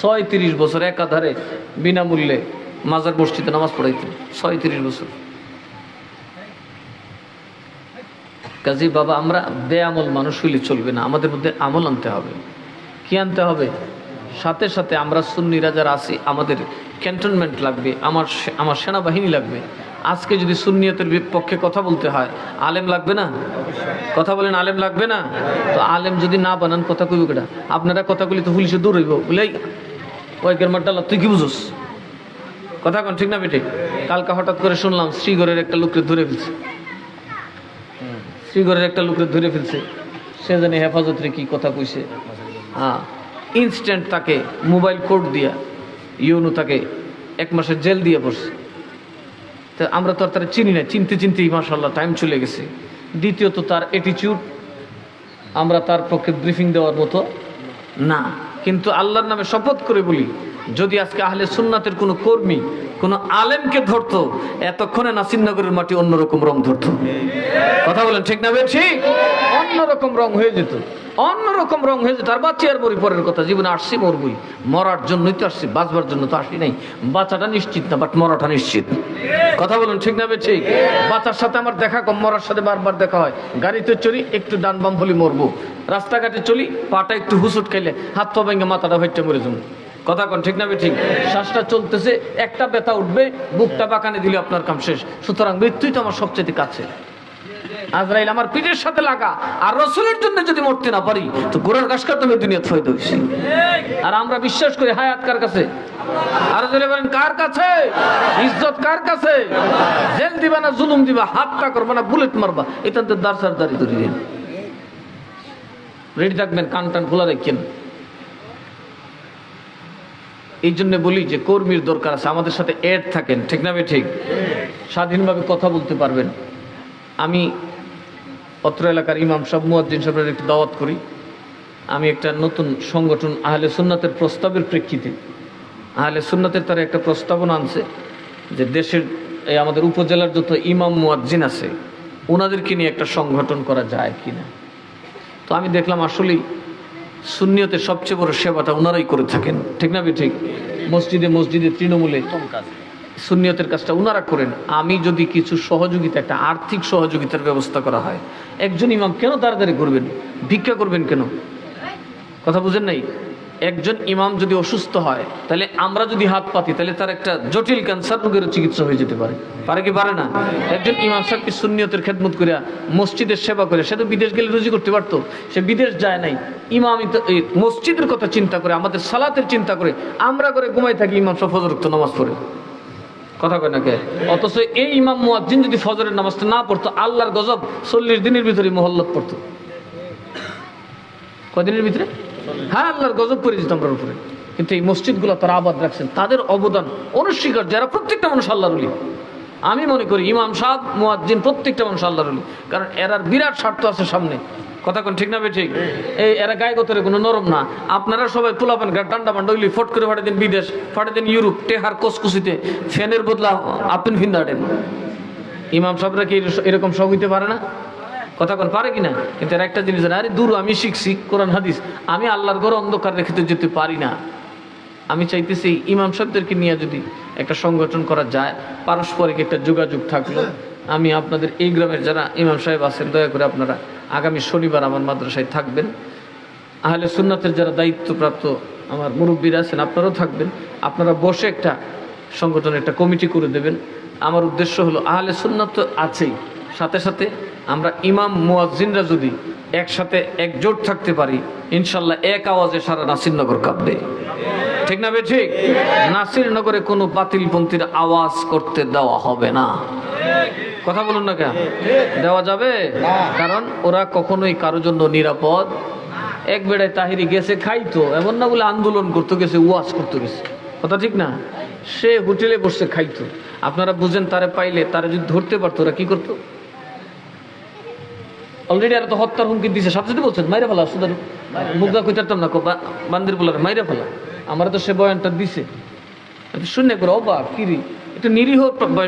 36 বছর একাধারে বিনামূল্যে মাজার মসজিদে নামাজ পড়াইতেন, 36 বছর। কাজী বাবা, আমরা বেআমল মানুষ হইলে চলবে না, আমাদের মধ্যে আমল আনতে হবে। কি আনতে হবে? সাথে সাথে আমরা সুন্নিরা যারা আছি, আমাদের ক্যান্টনমেন্ট লাগবে, আমার সেনাবাহিনী লাগবে। আজকে যদি সুন্নিয়তের পক্ষে কথা বলতে হয়, আলেম লাগবে না? কথা বলেন, আলেম লাগবে না? তো আলেম যদি না বানান কথা কইব কেটা? আপনারা কথাগুলি তো পুলিশে দৌড়াইব, বলেই ওই গেরমারডাল্লা তুই কি বুঝোস? কথা কোন ঠিক না বেটে? কালকা হঠাৎ করে শুনলাম শ্রীগড়ের একটা লোককে ধরে ফেলছে, শ্রীগড়ের একটা লোককে ধরে ফেলছে, সে জানে হেফাজতরে কি কথা কইছে। হ্যাঁ, ইনস্ট্যান্ট তাকে মোবাইল কোর্ট দিয়া ইউনু তাকে 1 মাসের জেল দিয়ে পড়ছে। তো আমরা তো আর তারা চিনি না, চিনতে চিনতেই মাশাআল্লাহ টাইম চলে গেছে। দ্বিতীয়ত তার অ্যাটিটিউড আমরা তার পক্ষে ব্রিফিং দেওয়ার মতো না। কিন্তু আল্লাহর নামে শপথ করে বলি, যদি আজকে আহলে সুন্নাতের কোনো কর্মী কোনো আলেমকে ধরতো, এতক্ষণে নাসিরনগরের মাটি অন্যরকম রং ধরতো। কথা বলেন ঠিক না বেশি? অন্যরকম রং হয়ে যেত, অন্যরকম রং হয়ে যেত। আর বাচ্চা আর বড়ি পরের কথা, জীবনে আসছি মরবই, মরার জন্যই তো আসছি, বাঁচবার জন্য তো আসি নাই। বাঁচাটা নিশ্চিত না, বাট মরাটা নিশ্চিত। কথা বলেন ঠিক না বেশি? বাচ্চার সাথে আমার দেখা কম, মরার সাথে বারবার দেখা হয়। গাড়িতে চড়ি, একটু ডান বাম হলে মরবো। রাস্তাঘাটে চলি, পাটা একটু হুসুট খাইলে হাত পা ভেঙে মাথাটা হইতে মরে যাবো। কথা কোন ঠিক না ঠিক? শ্বাসটা চলতেছে, একটা ব্যথা উঠবে, বুকটা বাঁকানে দিলে আপনার কাম শেষ। সুতরাং মৃত্যুই তো আমার সবচেয়ে কাছে। আজরাইল আমার পিঠের সাথে লাগা, আর রসুলের জন্য যদি মরতে না পারি তো গোড়ার গাছ কাটতে হবে, দুনিয়া ফয়দা হয়েছি। আর আমরা বিশ্বাস করি হায়াত কার কাছে? আর যদি বলেন কার কাছে? ইজ্জত কার কাছে? জেল দিবা না জুলুম দিবা, হাতটা করবা না বুলেট মারবা, এটা তো দাঁড় দাঁড়িয়ে ধরে দিন। রেডি থাকবেন, কান টান খোলা রাখেন। এই জন্য বলি যে কর্মীর দরকার আছে, আমাদের সাথে এড থাকেন, ঠিক না ঠিক? স্বাধীনভাবে কথা বলতে পারবেন। আমি অত্র এলাকার ইমাম সাহেব, মুয়াজ্জিন সাহেবের একটু দাওয়াত করি। আমি একটা নতুন সংগঠন আহলে সুন্নাতের প্রস্তাবের প্রেক্ষিতে, আহলে সুন্নাতের তারা একটা প্রস্তাবনা আনছে যে দেশের এই আমাদের উপজেলার যত ইমাম মুয়াজ্জিন আছে ওনাদেরকে নিয়ে একটা সংগঠন করা যায় কিনা। তো আমি দেখলাম আসলেই সুন্নিয়তের সবচেয়ে বড় সেবাটা ওনারাই করে থাকেন, ঠিক না ঠিক? মসজিদে মসজিদে তৃণমূলে সুন্নিয়তের কাজটা ওনারা করেন। আমি যদি কিছু সহযোগিতা, একটা আর্থিক সহযোগিতার ব্যবস্থা করা হয়, একজন ইমাম কেন তাড়াতাড়ি করবেন? ভিক্ষা করবেন কেন? কথা বুঝেন নাই? একজন ইমাম যদি অসুস্থ হয়, তাহলে আমরা যদি হাত পাতি, তাহলে তার একটা জটিল ক্যান্সার রোগের চিকিৎসা হয়ে যেতে পারে। পারে কি পারে না? একজন ইমাম সাহেবকে সুন্নিয়তের খেদমত করে, মসজিদের সেবা করে, সে তো বিদেশ গেলে রুজি করতে পারতো, সে বিদেশ যায় নাই। ইমামই তো এই মসজিদের কথা চিন্তা করে, আমাদের সালাতের চিন্তা করে, আমরা করে ঘুমাই থাকি, ইমাম সব ফজর তো নামাজ পড়ে। কথা কয় না কে? অথচ এই ইমাম মুয়াজ্জিন যদি ফজরের নামাজটা না পড়তো, আল্লাহর গজব 40 দিনের ভিতরে মহল্লত পড়তো। কদিনের ভিতরে? হ্যাঁ, আল্লাহর গজব করে দিত আমরা উপরে। কিন্তু এই মসজিদগুলো তারা আবাদ রাখছেন, তাদের অবদান অনস্বীকার। যারা প্রত্যেকটা মানুষ আল্লাহর ওলি, আমি মনে করি ইমাম সাহেব, মুয়াজ্জিন প্রত্যেকটা মানুষ আল্লাহর ওলি, কারণ এরার বিরাট স্বার্থ আছে সামনে। কথা কোন ঠিক না ঠিক? এই এরা গায়ে গতরে কোনো নরম না। আপনারা সবাই পোলাপান ডান্ডা বান্ডা হইলি ফট করে ফাটে দেন বিদেশ, ফাটে দেন ইউরোপ, টেহার কসকুসিতে ফ্যানের বদলা আপেন ফিন্দাটেন। ইমাম সাহেবরা কি এরকম সব হইতে পারে না? কথা কোন পারে কিনা? কিন্তু এর একটা জিনিস, আরে দূর, আমি শিখছি কোরআন হাদিস, আমি আল্লাহর ঘরে অন্ধকার রেখে যেতে পারি না। আমি চাইতেছি ইমাম সাহেবদেরকে নিয়ে যদি একটা সংগঠন করা যায়, পারস্পরিক একটা যোগাযোগ থাকলো। আমি আপনাদের এই গ্রামের যারা ইমাম সাহেব আছেন, দয়া করে আপনারা আগামী শনিবার আমার মাদ্রাসায় থাকবেন। আহলে সুন্নাতের যারা দায়িত্বপ্রাপ্ত আমার মুরব্বীরা আছেন, আপনারাও থাকবেন। আপনারা বসে একটা সংগঠনের একটা কমিটি করে দেবেন। আমার উদ্দেশ্য হলো আহলে সুন্নাত তো আছেই, সাথে সাথে আমরা ইমাম মুয়াজ্জিনরা যদি একসাথে একজোট থাকতে পারি, ইনশাল্লাহ এক আওয়াজে সারা নাসিরনগর কাঁপবে। ঠিক না বে ঠিক? নাসিরনগরে কোনো বাতিলপন্থীর আওয়াজ করতে দেওয়া হবে না। কথা বলুন না, কেন দেওয়া যাবে? কারণ ওরা কখনোই কারোর জন্য নিরাপদ। এক বেড়ায় তাহিরি গেছে খাইতো, এমন না বলে আন্দোলন করতে গেছে, ওয়াজ করতে গেছে, কথা ঠিক না? সে হোটেলে বসে খাইতো। আপনারা বুঝেন, তারে পাইলে তারা যদি ধরতে পারতো ওরা কি করতো? অলরেডি আর তো হত্যার হুমকি দিছে, সাথে সাথে বলছেন মাইরে ফেলা, সুদার মুগদা কইতারতাম না, বান্দির বলার মাইরে ফেলা। আমার তো সে বয়ানটা দিছে, শুনে করে অবাক, কিরি একটা নিরীহ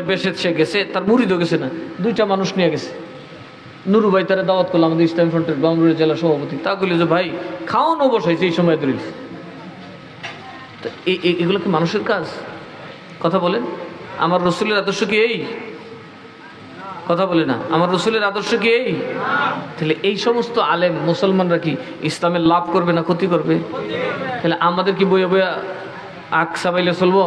বেশে সে গেছে, তার মুরিদও গেছে না, 2টা মানুষ নিয়ে গেছে। নুরু ভাই তারা দাওয়াত করলাম, আমাদের ইসলামী ফ্রন্টের বামরুড়ি জেলা সভাপতি, তা কইল যে ভাই খাওয়ানো বসাইছে এই সময় ধরে। তো এগুলো কি মানুষের কাজ? কথা বলেন। আমার রসুলের আদর্শ কি এই? কথা বলে না, আমার রসুলের আদর্শ কি এই? তাহলে এই সমস্ত আলেম মুসলমানরা কি ইসলামের লাভ করবে না ক্ষতি করবে? তাহলে আমাদের কি বইয়া বইয়া আখ সাবাইলে চলবো?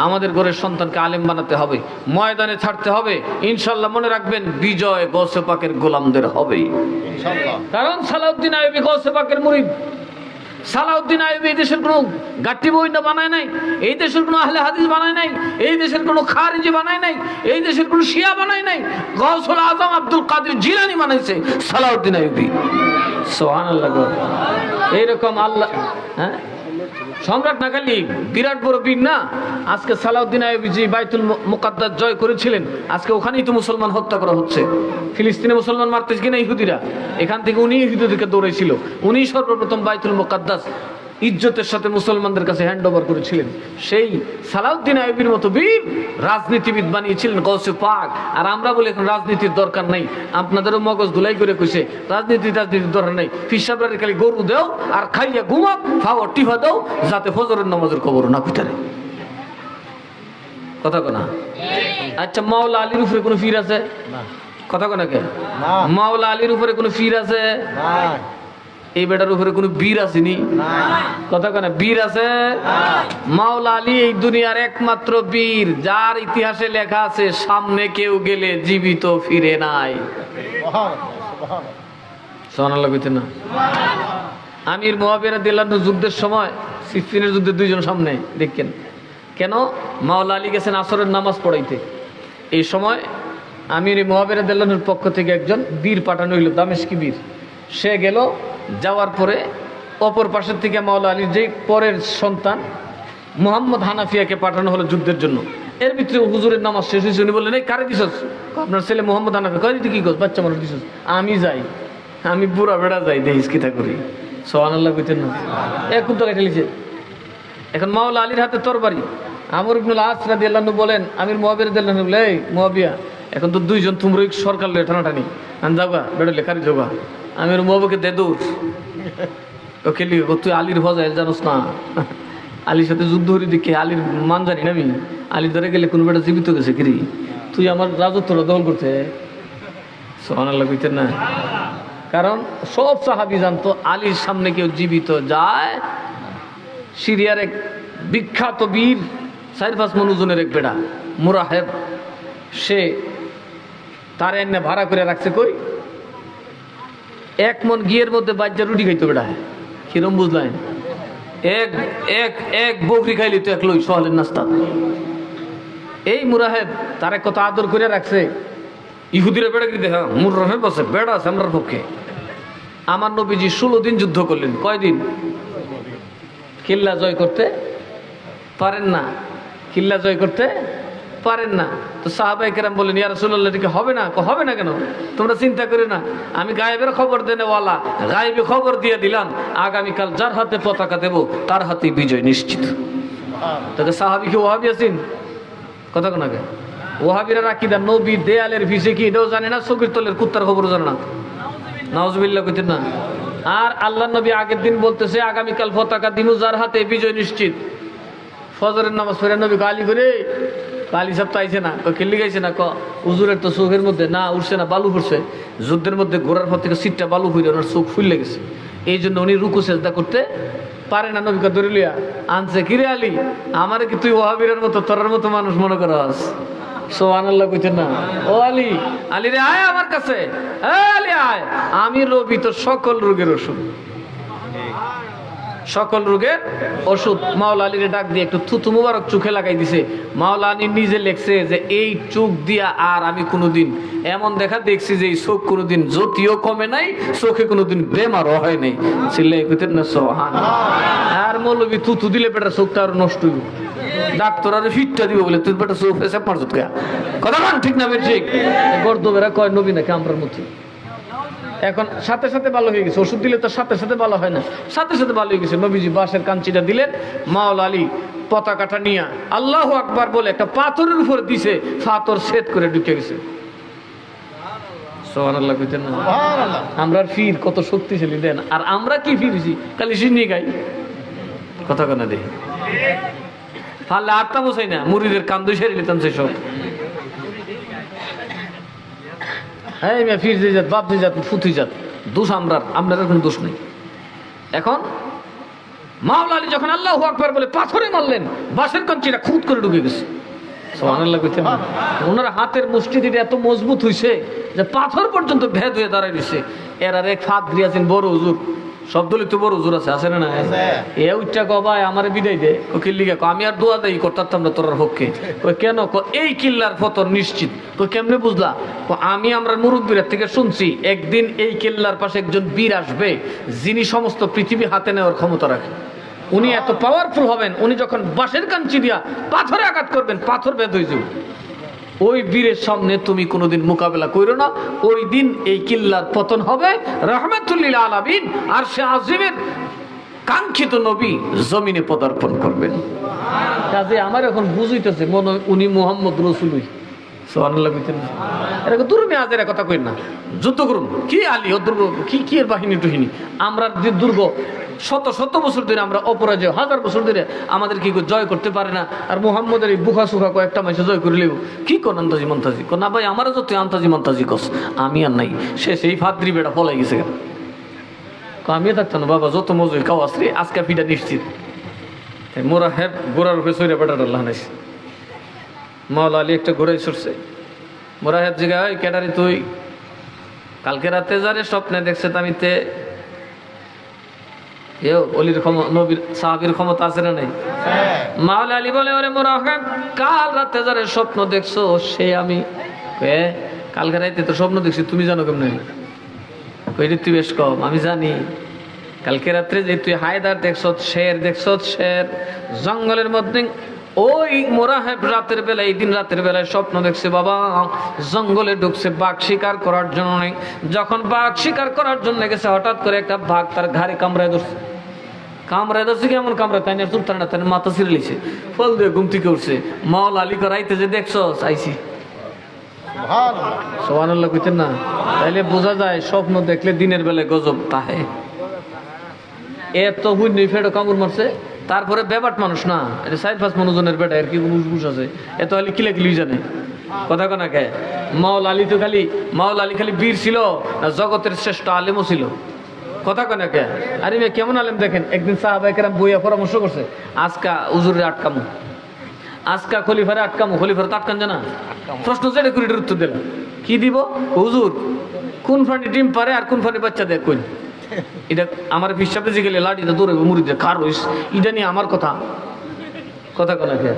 আমাদের ঘরের সন্তানকে আলেম বানাতে হবে, ময়দানে ছাড়তে হবে। ইনশাল্লাহ মনে রাখবেন, বিজয় গৌসে পাকের গোলামদের হবে। কারণ সালাউদ্দিন আইয়ুবী গৌসে পাকের মুরিদ। সালাউদ্দিন আইয়ুবী এই দেশের কোনো গাট্টি বইটা বানায় নাই, এই দেশের কোনো আহলে হাদিস বানায় নাই, এই দেশের কোনো খারিজি বানায় নাই, এই দেশের কোনো শিয়া বানায় নাই। গৌসুল আজম আব্দুল কাদের জিলানী বানাইছে সালাউদ্দিন আইয়ুবী। সুবহানাল্লাহ। এইরকম আল্লাহ, হ্যাঁ, সম্রাট না খালি বিরাট বড় বীর না। আজকে সালাউদ্দিন আইয়ুবী যে বাইতুল মুকাদ্দাস জয় করেছিলেন, আজকে ওখানেই তো মুসলমান হত্যা করা হচ্ছে। ফিলিস্তিনে মুসলমান মারতেছে কিনা ইহুদিরা, এখান থেকে উনি ইহুদিদেরকে দৌড়াইছিল। উনি সর্বপ্রথম বাইতুল মুকাদ্দাস ইজ্জতের সাথে মুসলমানদের কাছে হ্যান্ড ওভার করেছিলেন। সেই সালাউদ্দিন আইয়ুবীর মতো বীর রাজনীতিবিদ বানিয়েছিলেন গৌসে পাক। আর আমরা বলি এখন রাজনীতির দরকার নাই, আপনাদেরও মগজ ধুলাই করে কইছে রাজনীতির দরকার নাই। ফিসাবরারে খালি গরু দেও আর খাইয়া ঘুমাও, ফাওয়ার টিফা দাও, যাতে ফজরের নামাজের খবর না কইতারে। কথা কনা? আচ্ছা, মাওলা আলীর উপরে কোনো ফির আছে? কথা কনা কে? মাওলা আলীর উপরে কোনো ফির আছে? এই বেটার উপরে কোনো বীর আসেনি? কথা কেন? বীর আছে। মাওলা আলী এই দুনিয়ার একমাত্র বীর, যার ইতিহাসে লেখা আছে সামনে কেউ গেলে জীবিত ফিরে নাই। সুবহানাল্লাহ কইতে না? আমির মুয়াবিয়া রাদিয়াল্লাহু আনহু যুদ্ধের সময়, সিফফিনের যুদ্ধে 2 জন সামনে দেখেন। কেন? মাওলা আলী গেছেন আসরের নামাজ পড়াইতে। এই সময় আমির মুয়াবিয়া রাদিয়াল্লাহু আনহুর পক্ষ থেকে একজন বীর পাঠানো হইল, দামেশকি বীর। সে গেল, যাওয়ার পরে অপর পাশের থেকে মাওলা আলীর যে পরের সন্তান মুহাম্মদ হানাফিয়াকে পাঠানো হলো যুদ্ধের জন্য। এর ভিতরে হুজুরের নামাজ শেষ হয়েছে, উনি বললেন এই কারে দিছস? আপনার ছেলে মুহাম্মদ হানাফি। কয় তুই কি কর? বাচ্চা মানুষ দিছস? আমি যাই, আমি বুড়া বেড়া যাই, দেখিস কিতা করি। সুবহানাল্লাহ কইতেন না? এখন তো কেটে লিছে। এখন মাওলা আলীর হাতে তরবারি। আমর ইবনুল আস রাদিয়াল্লাহু আনহু বলেন, আমির মুয়াবিয়া রাদিয়াল্লাহু আনহু বলে, এই মুয়াবিয়া, এখন তো 2 জন তোমরা সরকার লয়ে টানাটানি, আন যাবা বেড়া লেখারি যাবা। আমির মুয়াবিয়াকে দে দৌড়। ওকে লিখে তুই আলীর ফজাইল জানোস না? আলীর সাথে যুদ্ধ হরি দেখে আলীর মান জানি না আমি। আলী ধরে গেলে কোনো বেটা জীবিত গেছে কিরি, তুই আমার রাজত্বটা দখল করতে। সুবহানাল্লাহ কইতেন না? কারণ সব সাহাবী জানতো আলীর সামনে কেউ জীবিত যায়। সিরিয়ার এক বিখ্যাত বীর 4-5 মণ ওজনের এক বেটা মুরাহেব, সে তার এনে ভাড়া করে রাখছে। কই 1 মণ ঘিয়ের মধ্যে বাজ্যা রুটি খাইতো বেটা। কিরম বুঝলেন? এক বকরি খাইলি তো 1 লই সহলের নাস্তা। এই মুরাহেব তারে কত আদর করে রাখছে। ইহুদিরা বেড়া কি দেখা মুরাহেব আছে, বেড়া আছে আমরার পক্ষে। আমার নবীজি 16 দিন যুদ্ধ করলেন। কয়দিন? কিল্লা জয় করতে পারেন না, কিল্লা জয় করতে পারেন না। তো সাহাবায়ে কেরাম বলেন, ইয়া রাসূলুল্লাহ এটা হবে না? হবে না কেন? তোমরা চিন্তা করে না, আমি গায়েবের খবর দেনেওয়ালা, গায়েবে খবর দিয়ে দিলাম, আগামীকাল যার হাতে পতাকা দেব তার হাতে বিজয় নিশ্চিত। তাকে সাহাবী কি ওয়াহাবি আছেন? কথা কোন আগে ওয়াহাবিরা রাকিদা নবী দেয়ালের ভিসে কি এটাও জানে না, চোখের তলের কুত্তার খবরও জানে না। নাউজুবিল্লাহ কইতেন না? আর আল্লাহ নবী আগের দিন বলতেছে আগামীকাল পতাকা দিমু যার হাতে বিজয় নিশ্চিত। ফজরের নামাজ পড়ে নবী গালি করে, কালি সাহেব তো আইছে না, খেললি গাইছে না, হুজুরের তো চোখের মধ্যে না উঠছে না, বালু পড়ছে। যুদ্ধের মধ্যে ঘোরার পর থেকে সিটটা বালু ফুলে ওনার চোখ ফুলে গেছে। এই জন্য উনি রুকু সেজদা করতে পারে না। নবীকে ধরে লিয়া আনছে, কিরে আলী, আমারে কি তুই ওয়াহাবীর মতো তোরার মতো মানুষ মনে করাস? সুবহানাল্লাহ কইতেন না? ও আলী, আলী রে আয় আমার কাছে, আলী আয়, আমি রবি তোর সকল রোগের ওষুধ, সকল রোগের ওষুধ। মাওলা আলীরে ডাক দিয়ে একটু থুতু মুবারক চোখে লাগাই দিছে। মাওলা আলী নিজে লেখছে যে এই চোখ দিয়া আর আমি কোনোদিন এমন দেখা দেখছি যে এই চোখ কোনোদিন জ্যোতিও কমে নাই, চোখে কোনোদিন বেমারও হয় নাই। চিল্লাই কইতেন না সুবহানাল্লাহ? আর মৌলবী থুতু দিলে বেটার চোখটা আরো নষ্ট হইব, ডাক্তার আরো ফিটটা দিব বলে তুই বেটা চোখ এসে মারজত গা। কথা বল ঠিক না? ঠিক। গর্দবেরা কয় নবী নাকি আমরার মতো। এখন সাথে সাথে ভালো হয়ে গেছে, ওষুধ দিলে তো সাথে সাথে ভালো হয় না, সাথে সাথে ভালো হয়ে গেছে। নবীজি বাঁশের কাঞ্চিটা দিলেন, মাওলা আলী পতাকাটা নিয়ে আল্লাহু আকবার বলে একটা পাথরের উপর দিছে, পাথর ছেদ করে ঢুকে গেছে। সুবহানাল্লাহ কইতেন না? আমরা ফির কত শক্তিশালী দেন, আর আমরা কি ফিরছি খালি সিন্নি গাই। কথা কানা দেই পারলে আটটা বসাই না, মুড়িদের কান্দু সেরে নিতাম সব। হ্যাঁ মিয়া, ফির যে যাত, বাপ যে যাত, ফুতুই যাত, দোষ আমরা এখন দোষ নেই। এখন মাওলা আলী যখন আল্লাহু আকবার বলে পাথরে মারলেন, বাঁশের কাঞ্চিটা খুদ করে ঢুকে গেছে। সুবহানাল্লাহ কইতে না? ওনার হাতের মুষ্টিটি এত মজবুত হইছে যে পাথর পর্যন্ত ভেদ হয়ে দাঁড়ায় দিছে। এর আর এক ফাঁদ দিয়েছেন বড় হুজুর, শব্দলি তো বড় হুজুর আছে না? এ উচ্চা কবাই আমার বিদায় দে, কিল্লিগা আমি আর দোয়া দেই করতাম না তোর পক্ষে। কেন? এই কিল্লার পতন নিশ্চিত। কেমনে বুঝলা? আমরা মুরব্বীরা থেকে শুনছি একদিন এই কিল্লার পাশে একজন বীর আসবে যিনি সমস্ত পৃথিবী হাতে নেওয়ার ক্ষমতা রাখে। উনি এত পাওয়ারফুল হবেন, উনি যখন বাঁশের কাঞ্চি দিয়া পাথরে আঘাত করবেন, পাথর ভেদ হয়ে যাবে। ওই বীরের সামনে তুমি কোনোদিন মোকাবেলা করো না। ওই দিন এই কিল্লার পতন হবে, রাহমাতুল লিল আলামিন আরশে আজিমের কাঙ্ক্ষিত নবী জমিনে পদার্পণ করবেন। কাজে আমার এখন বুঝইতেছে মনে উনি মুহাম্মদ রাসূলুই। সুবহানাল্লাহ কইতেন না? এরকম দুর্মি আজের কথা কই না, যুদ্ধ করুন কি আলী ও দুর্গ কি এর বাহিনী টহিনী। আমরা যে দুর্গ শত শত বছর ধরে আমরা অপরাজয়, হাজার বছর ধরে আমাদের কি জয় করতে পারে না, আর মুহাম্মদের এই বুখা সুখা কয়েকটা মাসে জয় করে লেব। কি কোন আন্তাজি মন্তাজি না ভাই, আমারও যত আন্তাজি মন্তাজি কস, আমি আর নাই। সে সেই ফাদ্রি বেটা ফলাই গেছে। আমি থাকতাম না বাবা, যত মজুরি খাও আসলে আজকে পিঠা নিশ্চিত। মোরা হ্যাঁ গোড়ার উপরে সৈরা বেটার আল্লাহ নাইছে। মাওলা আলী একটা ঘোরাই সরছে, মোরা হ্যাঁ জায়গায় কেটারি তুই কালকে রাতে যারে স্বপ্নে দেখছে তামিতে অলির নবীর সাহাবীর ক্ষমতা আছে না নাই? মাওলা আলী বলে, ওরে মোরা হ্যাঁ কাল রাতে যারে স্বপ্ন দেখছো সে আমি। কালকে রাতে তো স্বপ্ন দেখছি, তুমি জানো কেমন? কইরে তুই বেশ কম, আমি জানি। কালকে রাত্রে যে তুই হায়দার দেখছ, শের দেখছ, শের জঙ্গলের মধ্যে ওই মোরাহেব রাতের বেলায়, এই দিন রাতের বেলায় স্বপ্ন দেখছে বাবা জঙ্গলে ঢুকছে বাঘ শিকার করার জন্য। যখন বাঘ শিকার করার জন্য গেছে হঠাৎ করে একটা বাঘ তার ঘাড়ে কামড়ায় ধরছে। কামড়ায় ধরছে কেমন কামড়ায়, তাই না তুলতার না, তাই মাথা ছিঁড়ে লিছে, ফল দিয়ে ঘুম থেকে উঠছে। মাওলা আলী করাইতে যে দেখছো চাইছি। সুবহানাল্লাহ কইতেন না? তাইলে বোঝা যায় স্বপ্ন দেখলে দিনের বেলায় গজব তাহে। এত হুইনি ফেডো কামড় মারছে, তারপরে বেবাট মানুষ না, এটা 4-5 মনোজনের বেটা, এর কি বুঝ আছে? এত খালি কিলে কিলি জানে কথা কোনা কে? মাওলা আলী তো খালি মাওলা আলী খালি বীর ছিল না জগতের শ্রেষ্ঠ আলেমও ছিল। কথা কোনা কে? আরে মেয়ে কেমন আলেম দেখেন, একদিন সাহাবায়ে কেরাম বইয়া পরামর্শ করছে, আজকা হুজুরের আটকামু, আজকা খলিফারে আটকামু। খলিফার তো আটকান জানা? প্রশ্ন যেটা করে উত্তর দিলাম, কি দিব? হুজুর কোন প্রাণী ডিম পারে আর কোন প্রাণী বাচ্চা দেয় কই? এটা আমার পিসাবে যে গেলে লাঠিটা দৌড়াবে মুড়িতে কার হইস, এটা নিয়ে আমার কথা কথা কোনা কে?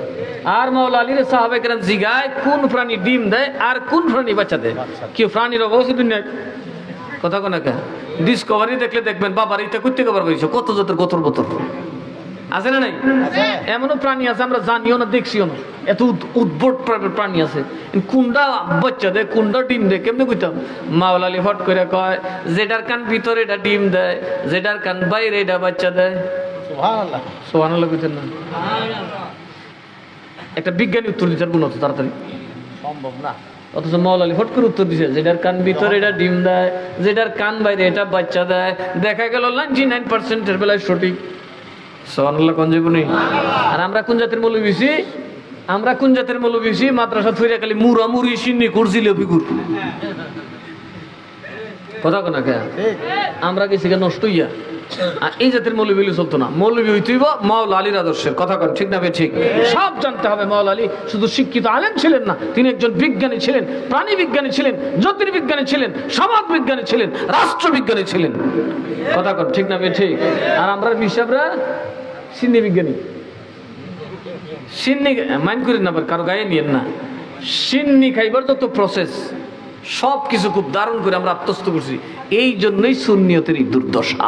আর মাওলা আলীর সাহাবায়ে কেরাম জিগায় কোন প্রাণী ডিম দেয় আর কোন প্রাণী বাচ্চা দেয়? কি প্রাণীর অবস্থা দুনিয়া কথা কোনা কে? ডিসকভারি দেখলে দেখবেন বাবার এটা করতে কবার বলছে কত যত গতর বতর আছে না নাই? এমনও প্রাণী আছে আমরা জানিও না, দেখছিও না, এত উদ্ভট প্রাণী আছে। কোনটা বাচ্চা দেয় কোনটা ডিম দেয় কেমনে কইতাম? মাওলা আলী ফট করে কয়, যেটার কান ভিতরে এটা ডিম দেয়, যেটার কান বাইরে এটা বাচ্চা দেয়। সুবহানাল্লাহ সুবহানাল্লাহ কইতেন না? একটা বিজ্ঞানী উত্তর দিতে পারবো না তো তাড়াতাড়ি, সম্ভব না। অথচ মাওলা আলী ফট করে উত্তর দিছে, যেটার কান ভিতরে এটা ডিম দেয়, যেটার কান বাইরে এটা বাচ্চা দেয়। দেখা গেল 99% বেলায় সঠিক। সুবহানাল্লাহ কোন জীবনী? আর আমরা কোন জাতের মৌলবী? আমরা কোন জাতের মৌলবী? মাদ্রাসা থইরা খালি মুরা মুড়ি সিন্নি করছিল ফিগুর কথা কোনা কে? আমরা গেছি নষ্ট হইয়া আর এই জাতের মৌলবী চলতো না, মৌলবী হইতেইব মাওলা আলীর আদর্শের। কথা কন ঠিক না বে ঠিক? সব জানতে হবে। মাওলা আলী শুধু শিক্ষিত আলেম ছিলেন না, তিনি একজন বিজ্ঞানী ছিলেন, প্রাণী বিজ্ঞানী ছিলেন, জ্যোতির্বিজ্ঞানী ছিলেন, সমাজ বিজ্ঞানী ছিলেন, রাষ্ট্রবিজ্ঞানী ছিলেন। কথা কন ঠিক না বে ঠিক? আর আমরা হিসাবরা সিন্নি বিজ্ঞানী। সিন্নি মাইন্ড করেন না, কারো গায়ে নিয়েন না। সিন্নি খাইবার যত প্রসেস সব কিছু খুব দারুণ করে আমরা আত্মস্থ করছি। এই জন্যই সুন্নিয়তের এই দুর্দশা।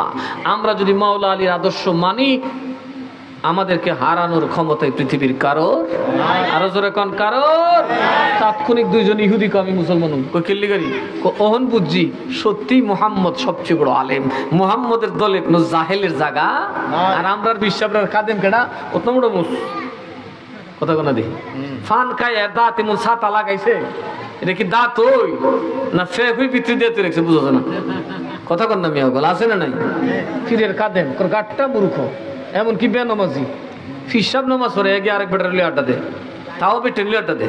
আমরা যদি মাওলা আলীর আদর্শ মানি, আমাদেরকে হারানোর ক্ষমতায় পৃথিবীর কারোর, আরো জোরে কোন কারোর। তাৎক্ষণিক দুইজন ইহুদিকে আমি মুসলমান কেল্লিগারি ওহন বুঝছি, সত্যি মোহাম্মদ সবচেয়ে বড় আলেম, মোহাম্মদের দলে কোনো জাহেলের জায়গা। আর আমরার বিশ্বাবরার কাদেম কেডা অত বড় মুস। কথা কোনা দেখি ফান খায় দাঁত এমন ছাতা লাগাইছে, এটা কি দাঁত ওই না ফেক হই পিতৃ দিয়ে তুই রেখেছে, বুঝো না? কথা কন না মিয়া গল আছে না নাই? ফিরের কাদেম তোর গাটটা মূর্খ, এমনকি বেনমাজি ফিসাব নামাজ পড়ে এগিয়ে আরেক বেটার লিয়ে আড্ডা দে, তাও বেটের লিয়ে আড্ডা দে।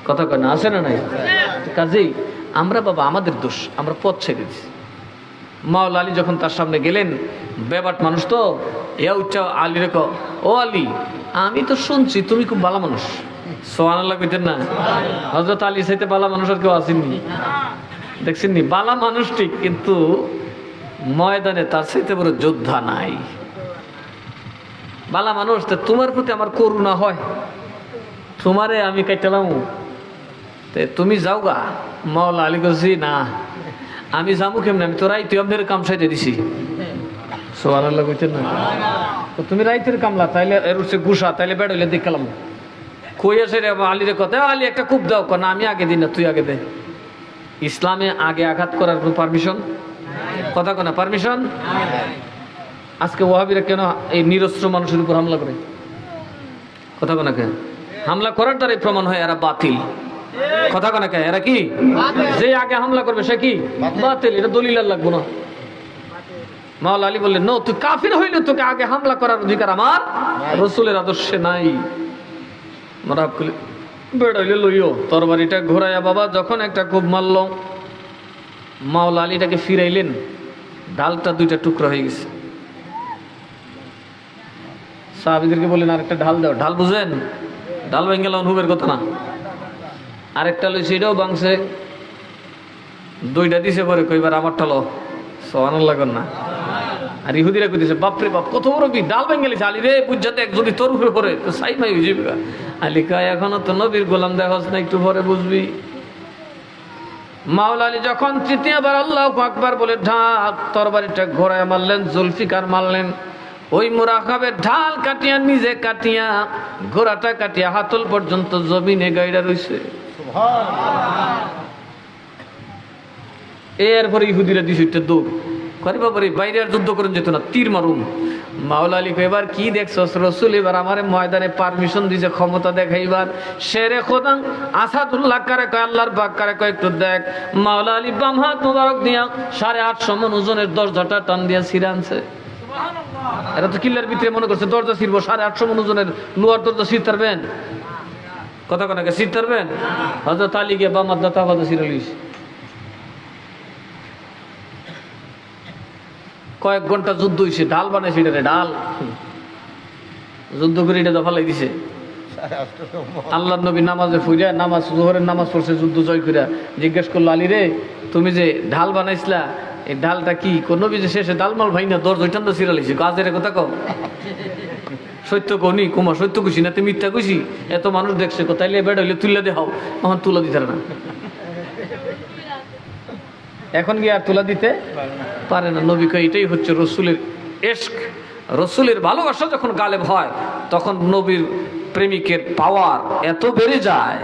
কথা কন না আছে না নাই? কাজেই আমরা বাবা আমাদের দোষ, আমরা পথ ছেড়ে দিচ্ছি। মাওলা আলী যখন তার সামনে গেলেন, বেবাট মানুষ তো, এ উচ্চা আলী রেখো, ও আলী আমি তো শুনছি তুমি খুব ভালো মানুষ। সুবহানাল্লাহ কইতেন না? হযরত আলী চাইতে ভালো মানুষ আর কেউ আসেননি, দেখছেননি? ভালো মানুষ ঠিক, কিন্তু ময়দানে তার চাইতে বড় যোদ্ধা নাই। ভালো মানুষ তো তোমার প্রতি আমার করুণা হয়, তোমারে আমি কাইটালাম, তুমি যাও গা। মাওলা আলী কইছি না আমি যাবো কেমন, আমি তো রাইতে আপনার কাম সাইতে দিছি। সুবহানাল্লাহ কইতেন না? তো তুমি রাইতের কামলা, তাইলে এর হচ্ছে গুসা, তাইলে বেড় হইলে দেখলাম কই আছে রে আলীর কথা, আলী একটা খুব দাও না, আমি আগে দিই না, তুই আগে দে। ইসলামে আগে আঘাত করার কোনো পারমিশন? কথা কোনা পারমিশন? আজকে ওয়াহাবিরা কেন এই নিরস্ত্র মানুষের উপর হামলা করে? কথা কোনা কেন হামলা করার দ্বারাই প্রমাণ হয় এরা বাতিল। কথা কোনা কে এরা কি? যে আগে হামলা করবে সে কি বাতিল, এটা দলিল আর লাগবো না। মাওলা আলী বললেন, নো তুই কাফির হইলে তোকে আগে হামলা করার অধিকার আমার রসুলের আদর্শে নাই। মারাপ করলে বেড়াইলে লইও তরবারিটা ঘোরাইয়া বাবা যখন একটা খুব মারল, মাওলা আলীটাকে ফিরাইলেন, ঢালটা দুইটা টুকরা হয়ে গেছে। সাহাবীদেরকে বললেন আরেকটা ঢাল দাও। ঢাল বুঝেন? ঢাল ভেঙে গেল হুবের কথা না। আরেকটা লইছে, এটাও ভাঙছে, দুইটা দিছে পরে কইবার আমারটা লো। সুবহানাল্লাহ কর না। আর ইহুদিরা কইতেছে বাপরে বাপ কত বড় বি ডাল ভেঙে গেছে। আলী রে বুঝাতে এক যদি তোর উপরে পড়ে তো সাই মাই হয়ে যাবে। আলী কয় এখনো তো নবীর গোলাম দেখাস না, একটু পরে বুঝবি। মাওলা আলী যখন তৃতীয়বার আল্লাহু আকবার বলে ঢাক তরবারিটা ঘোরায় মারলেন, জুলফিকার মারলেন, ওই মুরাকাবের ঢাল কাটিয়া নিজে কাটিয়া ঘোড়াটা কাটিয়া হাতল পর্যন্ত জমিনে গাইড়া রইছে। এরপরে ইহুদিরা দিছে দৌড় করে, বাবারে বাইরে আর যুদ্ধ করেন যেত না, তীর মারুন। মাওলা আলী এবার কি দেখছস রসুল, এবার আমার ময়দানে পারমিশন দিছে ক্ষমতা দেখাইবার। শেরে খোদাং আসাদুল্লাহ কারে কয়, আল্লাহর বাগ কারে কয় একটু দেখ। মাওলা আলী বাম হাত মোবারক দিয়া 850 মণ ওজনের দরজাটা টান দিয়া ছিঁড়ে আনছে। এরা তো কিল্লার ভিতরে মনে করছে দরজা ছিঁড়বো, 850 মণ ওজনের লোহার দরজা ছিঁড়তে পারবেন? কথা কোনাকে ছিঁড়তে পারবেন? হযরত আলী গিয়ে বাম হাত দাতা বাদা ছিঁড়ে লিস। কয়েক ঘন্টা যুদ্ধ হয়েছে, ঢাল বানাইছে, এটা ঢাল যুদ্ধ করে এটা দফালাই দিছে। আল্লাহ নবী নামাজে ফুইরা নামাজ জোহরের নামাজ পড়ছে যুদ্ধ জয় কইরা, জিজ্ঞেস করলো আলী রে তুমি যে ঢাল বানাইছিলা এই ঢালটা কি? কোন নবী যে শেষে ডালমাল ভাই না দর জয়টান তো ছিড়ালিছি। কাজের কথা কও, সত্য কনি কুমা সত্য খুশি না তুই মিথ্যা খুশি? এত মানুষ দেখছে কোথাইলে বেড হইলে তুলে দেখাও, তখন তুলা দিতে না। এখন গিয়ে আর তুলা দিতে পারে না। নবী কয় এটাই হচ্ছে রসুলের ইশক, রসুলের ভালোবাসা যখন গালেব হয় তখন নবীর প্রেমিকের পাওয়ার এত বেড়ে যায়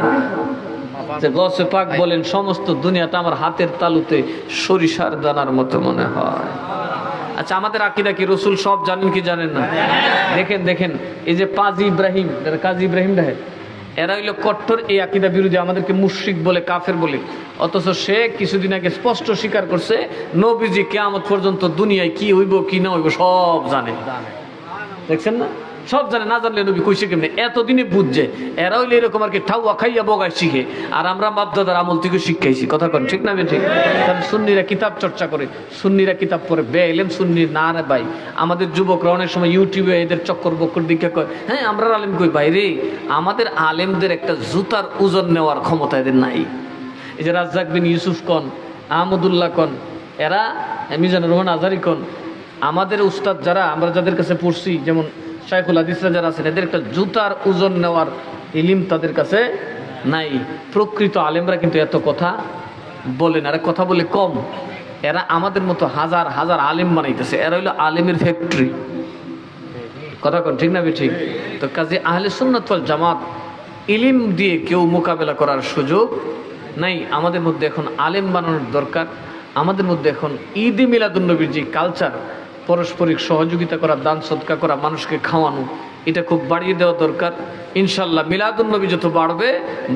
যে গসে পাক বলেন সমস্ত দুনিয়াটা আমার হাতের তালুতে সরিষার দানার মতো মনে হয়। আচ্ছা আমাদের আকীদা কি রসুল সব জানেন কি জানেন না? দেখেন দেখেন এই যে পাজি ইব্রাহিম, কাজী ইব্রাহিম দেখেন, এরা হইলো কট্টর এই আকীদা বিরোধী, আমাদেরকে মুশরিক বলে, কাফের বলে। অথচ সে কিছুদিন আগে স্পষ্ট স্বীকার করছে নবীজি কিয়ামত পর্যন্ত দুনিয়ায় কি হইব কি না হইব সব জানে। দেখছেন না? সব জানে, না জানলে নবী কইছে কেমনে, এতদিনে বুঝছে। এরা হইলে এরকম আর কি ঠাউয়া খাইয়া বগায় শিখে, আর আমরা বাপদাদার আমল থেকে শিখাইছি। কথা কন ঠিক না? ঠিক। কারণ সুন্নিরা কিতাব চর্চা করে, সুন্নিরা কিতাব পড়ে, বেএলেম সুন্নি না রে ভাই। আমাদের যুবকরা অনেক সময় ইউটিউবে এদের চক্কর বক্কর দিকে কয়, হ্যাঁ আমরা আলেম কই বাইরে। আমাদের আলেমদের একটা জুতার ওজন নেওয়ার ক্ষমতা এদের নাই। এই যে রাজ্জাক বিন ইউসুফ কন, আহমদুল্লাহ কন, এরা মিজানুর রহমান আজহারি কন, আমাদের উস্তাদ যারা, আমরা যাদের কাছে পড়ছি, যেমন শাইখুল হাদিসরা যারা আছেন, এদের একটা জুতার ওজন নেওয়ার ইলিম তাদের কাছে নাই। প্রকৃত আলেমরা কিন্তু এত কথা বলেন, আর কথা বলে কম। এরা আমাদের মতো হাজার হাজার আলেম বানাইতেছে, এরা হইলো আলেমের ফ্যাক্টরি। কথা কন ঠিক না? ঠিক। তো কাজে আহলে সুন্নাত ওয়াল জামাত ইলিম দিয়ে কেউ মোকাবেলা করার সুযোগ নাই। আমাদের মধ্যে এখন আলেম বানানোর দরকার। আমাদের মধ্যে এখন ঈদে মিলাদুন্নবীর যে কালচার, পারস্পরিক সহযোগিতা করা, দান সদকা করা, মানুষকে খাওয়ানো, এটা খুব বাড়িয়ে দেওয়া দরকার। ইনশাল্লাহ মিলাদুন্নবী যত বাড়বে,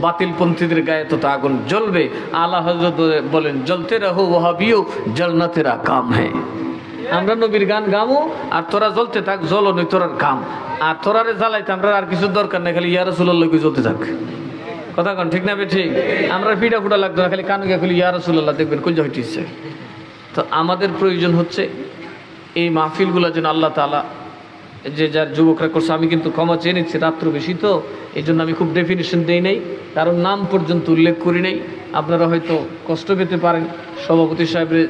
বাতিলপন্থীদের গায়ে তত আগুন জ্বলবে। আলা হযরত বলেন, জ্বলতে রহো ওয়াহাবিও জলনা তেরা কাম হ্যায়। আমরা নবীর গান গামো, আর তোরা জ্বলতে থাক, জ্বলনই তোরার কাম। আর তোরারে জ্বালাইতে আমরা আর কিছু দরকার নেই, খালি ইয়া রাসূলুল্লাহ কই জ্বলতে থাক। কথা কন ঠিক না? ঠিক। আমরা পিঠা ফুটা লাগতো না, খালি কান গিয়ে খুলি ইয়া রাসূলুল্লাহ, দেখবেন কই হইতেছে। তো আমাদের প্রয়োজন হচ্ছে এই মাহফিলগুলো যেন আল্লাহ তাআলা, যে যার যুবকরা করছে, আমি কিন্তু ক্ষমা চেয়ে নিচ্ছি, রাত্র বেশি তো এই জন্য আমি খুব ডেফিনেশন দেই নাই, কারণ নাম পর্যন্ত উল্লেখ করি নাই। আপনারা হয়তো কষ্ট পেতে পারেন। সভাপতি সাহেবরে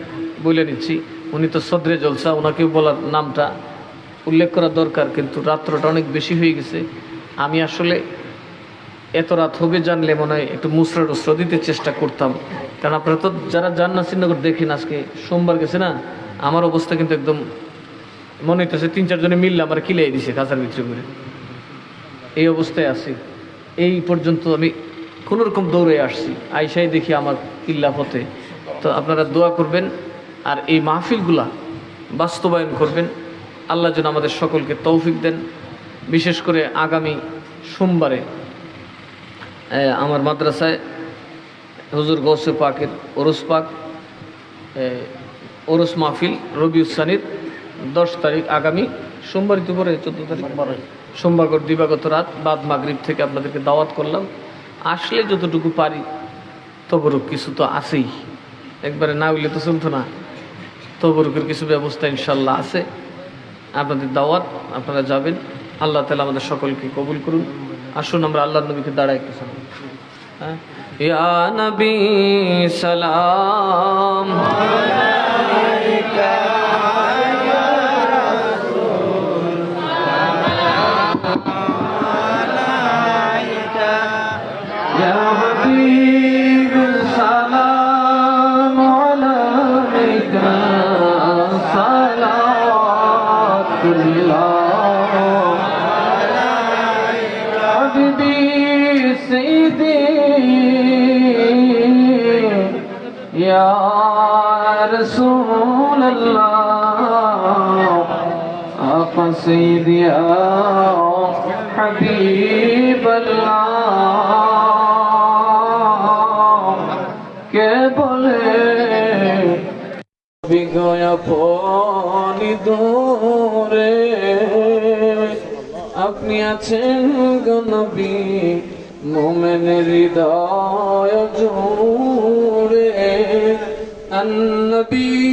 বলে নিচ্ছি, উনি তো সদরে জলসা, ওনাকেও বলার নামটা উল্লেখ করা দরকার, কিন্তু রাত্রটা অনেক বেশি হয়ে গেছে। আমি আসলে এত রাত হবে জানলে মনে হয় একটু মুসরা টুসরা দিতে চেষ্টা করতাম, কারণ আপনারা তো যারা যান না শ্রীনগর দেখেন, আজকে সোমবার গেছে না, আমার অবস্থা কিন্তু একদম মনে হইতেছে 3-4 জনে মিললে আমার কিলাই দিছে কাঁচার ভিতরে করে, এই অবস্থায় আছি। এই পর্যন্ত আমি কোনোরকম দৌড়ে আসছি, আইসাই দেখি আমার কিল্লা পথে। তো আপনারা দোয়া করবেন, আর এই মাহফিলগুলা বাস্তবায়ন করবেন। আল্লাহ যেন আমাদের সকলকে তৌফিক দেন। বিশেষ করে আগামী সোমবারে আমার মাদ্রাসায় হুজুর গৌসে পাকের ওরস পাক ওরস মাহফিল রবিউসানির 10 তারিখ, আগামী সোমবারই তো পরে 14 তারিখ সোমবার দিবাগত রাত বাদ মাগরিব থেকে আপনাদেরকে দাওয়াত করলাম। আসলে যতটুকু পারি, তবরুক কিছু তো আছেই, একবারে না হইলে তো চলতো না। তবরুকের কিছু ব্যবস্থা ইনশাল্লাহ আছে। আপনাদের দাওয়াত, আপনারা যাবেন। আল্লাহ তাআলা আমাদের সকলকে কবুল করুন। আসুন আমরা আল্লাহর নবীকে দাঁড়াই একটু সালাম। হ্যাঁ, ইয়া নবী সালাম আলাইকা, ইয়া রাসূল আলাইকা, ইয়া হাবিব সালাম আলাইকা, সালাতুল্লাহ या रसूल अल्लाह, आका सय्यदी या हबीब अल्लाह, के बोले बिगोया पानी दूरे, আপনি আছেন গো নবী মুমিনের হৃদয় জুড়ে। النبي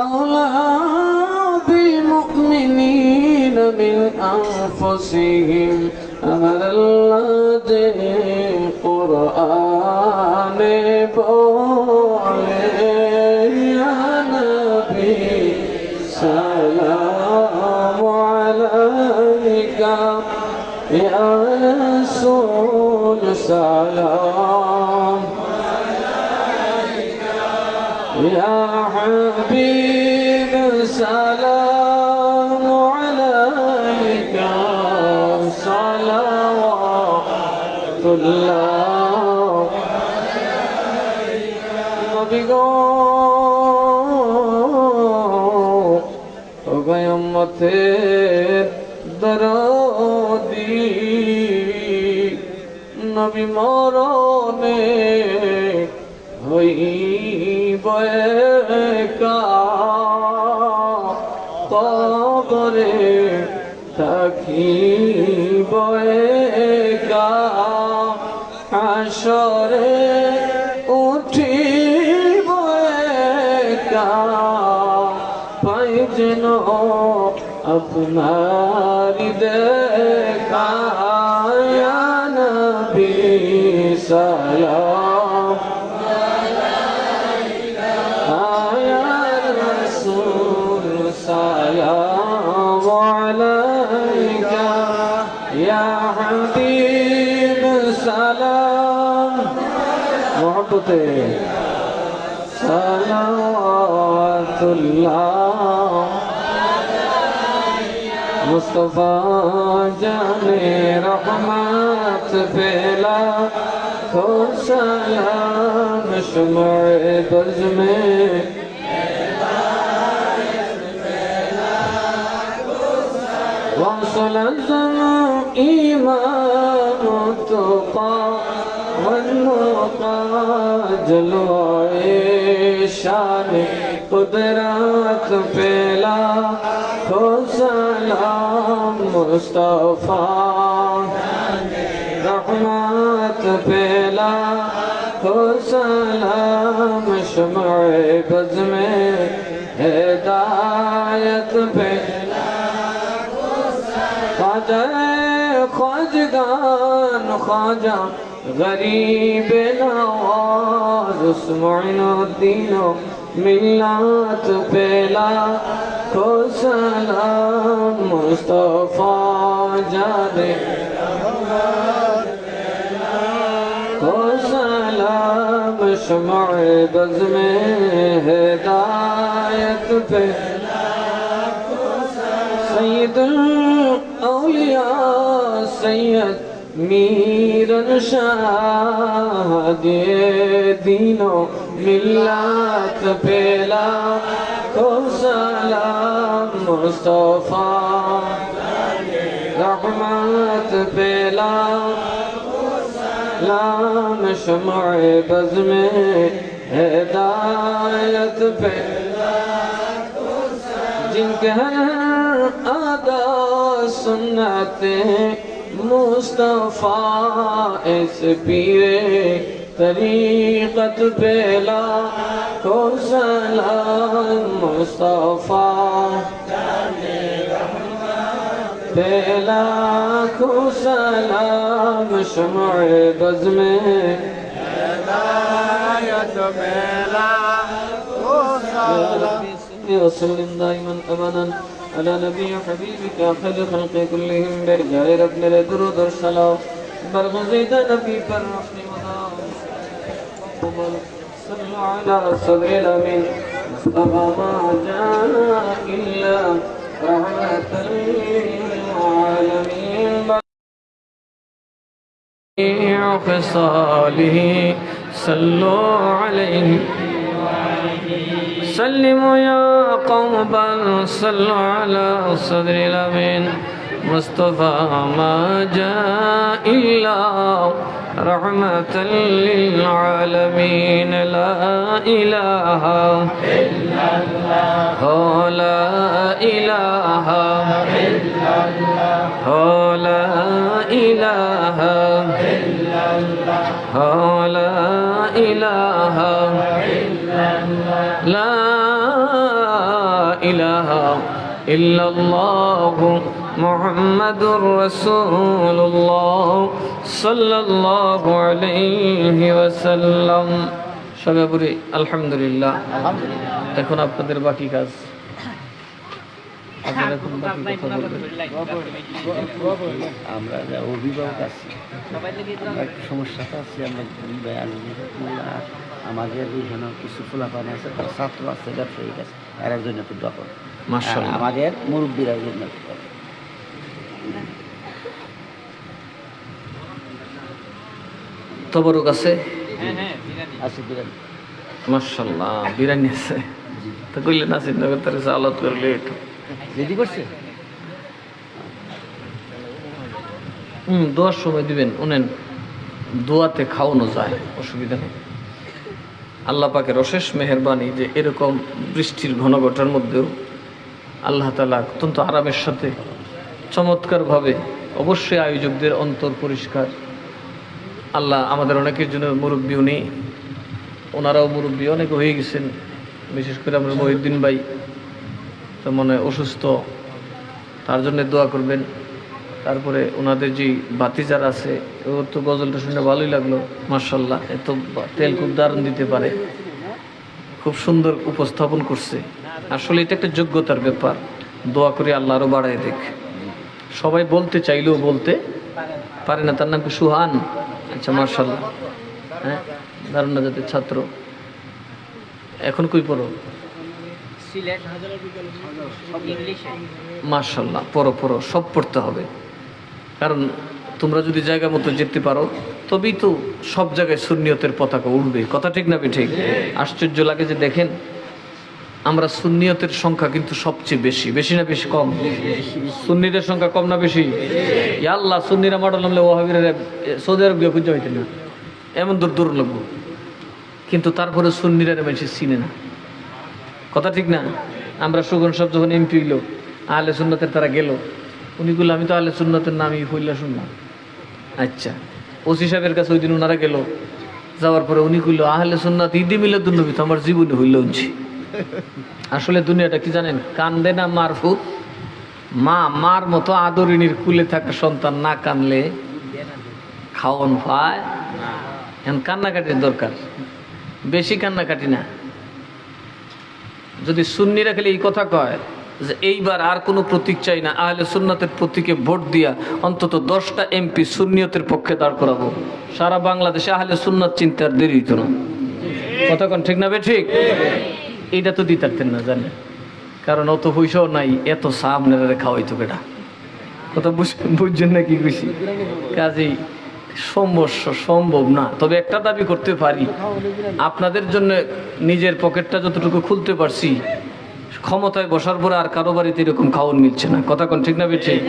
أولى بالمؤمنين من أنفسهم أمر الله قرآن بولے يا نبي سلام عليك يا رسول سلام يا حبيب سلام عليك صلوات الله نبي গো ও গো উম্মতের দরদি নবী মরণে হইব একা কবরে থাকিব একা হাসরে উঠিব একা পাই যেন আপনার দেখা ইয়া নবী সালাম ইয়া রাসূল সালাম আলাইকা ইয়া হাবিব সালাম মোহব্বতে সালাওয়াতুল্লাহ मुस्तफा जाने रहमत पेला खो सलाम शुमाए बज़ में वसल ईमान तुक़ा वन्नुक़ा जलवाए शान कुदरत पेला खो सलाम मुस्तफा रहमत पेला खो सलाम शम्अ बज़ में हिदायत पेला ख्वाजा ख्वाजगान ख्वाजा गरीब नवाज उस्मानुद्दीन मिल्लत पेला खो सलाम मुस्तफा जाने खो सलाम शम्अ बज़ में हिदायत पेला सैयदुल औलिया सैयद मीरन शाह दे दीनो मिल्लत पेला खो सलाम मुस्तफा रहमत पेला लाम शम्अ बज़ में हिदायत पेला जिनके हर आदा सुन्नते मुस्तफा इस पीरे तरीक़त पेला खो सलाम मुस्तफा पेला खो सलाम शम्अ बज़ में हिदायत पेला खो सलाम وسلم دائما ابدا على نبي حبيبك خير خلق كلهم برجال رب میرے درود اور سلام برگزیدہ نبی پر اپنی مدام صلوا على صدر الامین مصطفى ما جاء الا رحمة للعالمين خصاله صلوا عليه سلموا يا قوم بل صلوا على صدر الأمين مصطفى ما جاء إلا رحمة للعالمين لا إله إلا الله لا إله إلا الله لا إله إلا الله لا إله إلا الله لا إله إلا الله محمد رسول الله صلى الله عليه وسلم সবাই বলি আলহামদুলিল্লাহ। এখন আপনাদের বাকি কাজ, আপনারা এখন বাকি কথা বলবেন। আমরা যা অভিভাবক আছি একটা সমস্যাটা আছে, আমরা আমাদের এইখানে কিছু ফোলাপান আছে, তারা ছাত্র আছে, ব্যবসায়ী আছে, এর জন্য একটু দোয়া করে আমাদের মুরব্বীরা জন্য তবরক আছে, আছে বিরিয়ানি মাশাআল্লাহ বিরিয়ানি আছে। তো কইলেন আসিন নগর তার সালাত করলে একটু রেডি করছে। দোয়ার সময় দিবেন, উনেন দোয়াতে খাওয়ানো যায়, অসুবিধা নেই। আল্লাহ পাকের অশেষ মেহেরবানি যে এরকম বৃষ্টির ঘনঘটার মধ্যেও আল্লাহ তাআলা অত্যন্ত আরামের সাথে চমৎকারভাবে, অবশ্যই আয়োজকদের অন্তর পরিষ্কার। আল্লাহ আমাদের অনেকের জন্য মুরব্বী, উনি ওনারাও মুরব্বী, অনেকে হয়ে গেছেন। বিশেষ করে আমরা মহিউদ্দিন ভাই তো মনে অসুস্থ, তার জন্য দোয়া করবেন। তারপরে ওনাদের যে বাতিজার আছে, ওর তো গজলটা শুনে ভালোই লাগলো, মাশাআল্লাহ। এত তেল খুব দারুণ দিতে পারে, খুব সুন্দর উপস্থাপন করছে। আসলে এটা একটা যোগ্যতার ব্যাপার। দোয়া করে আল্লাহ আরও বাড়ায় দেখ। সবাই বলতে চাইলেও বলতে পারে না। তার নাম কি সুহান? আচ্ছা, মাশাআল্লাহ। হ্যাঁ, দারুণ জাতের ছাত্র। এখন কই পড়ো? মাশাআল্লাহ, পড়ো পড়ো, সব পড়তে হবে। কারণ তোমরা যদি জায়গা মতো যেতে পারো তবেই তো সব জায়গায় সুন্নিয়তের পতাকা উঠবে। কথা ঠিক না ঠিক? আশ্চর্য লাগে যে দেখেন, আমরা সুন্নিয়তের সংখ্যা কিন্তু সবচেয়ে বেশি। বেশি না বেশি? কম? সুন্নিদের সংখ্যা কম না বেশি? ইয়া আল্লাহ, সুন্নিরা মডেল নামলে ওয়াহাবিরা সৌদি আরব গিয়ে খুঁজে হইতেন না, এমন দূর দূর লাগবো। কিন্তু তারপরে সুন্নিরা বেশি চিনে না। কথা ঠিক না? আমরা সুগন সব যখন এমপি হইল, আহলে সুন্নতের তারা গেল, উনি বললো আমি তো আহলে সুন্নতের নামই হইলা শুনলাম। আচ্ছা, ওসি সাহেবের কাছে ওই দিন ওনারা গেল, যাওয়ার পরে উনি কইল আহলে সুন্নাত ঈদে মিলাদুন্নবী তো আমার জীবনে হইল উনছি। আসলে দুনিয়াটা কি জানেন? কান্দে না মারফুত মা, মার মতো আদরিনীর কুলে থাকা সন্তান না কানলে খাওয়ান পায়। এখন কান্নাকাটির দরকার, বেশি কান্নাকাটি না। যদি সুন্নিরা খালি এই কথা কয় যে এইবার আর কোনো প্রতীক চাই না, আহলে সুন্নাতের প্রতীকে ভোট দিয়া অন্তত 10টা এমপি সুন্নিয়তের পক্ষে দাঁড় করাবো, সারা বাংলাদেশে আহলে সুন্নাত চিন্তার দেরি হইতো না। কথা কোন ঠিক না বে ঠিক? এইটা তো দিতে পারতেন না, জানেন? কারণ অত পয়সাও নাই, এত সামনে খাওয়াইতো বেটা। কথা বুঝছেন না কি বুঝি? কাজেই সম্ভব না। তবে একটা দাবি করতে পারি, আপনাদের জন্য নিজের পকেটটা যতটুকু খুলতে পারছি, ক্ষমতায় বসার পরে আর কারো বাড়িতে এরকম খাওয়ান মিলছে না। কথা কোন ঠিক না বে ঠিক?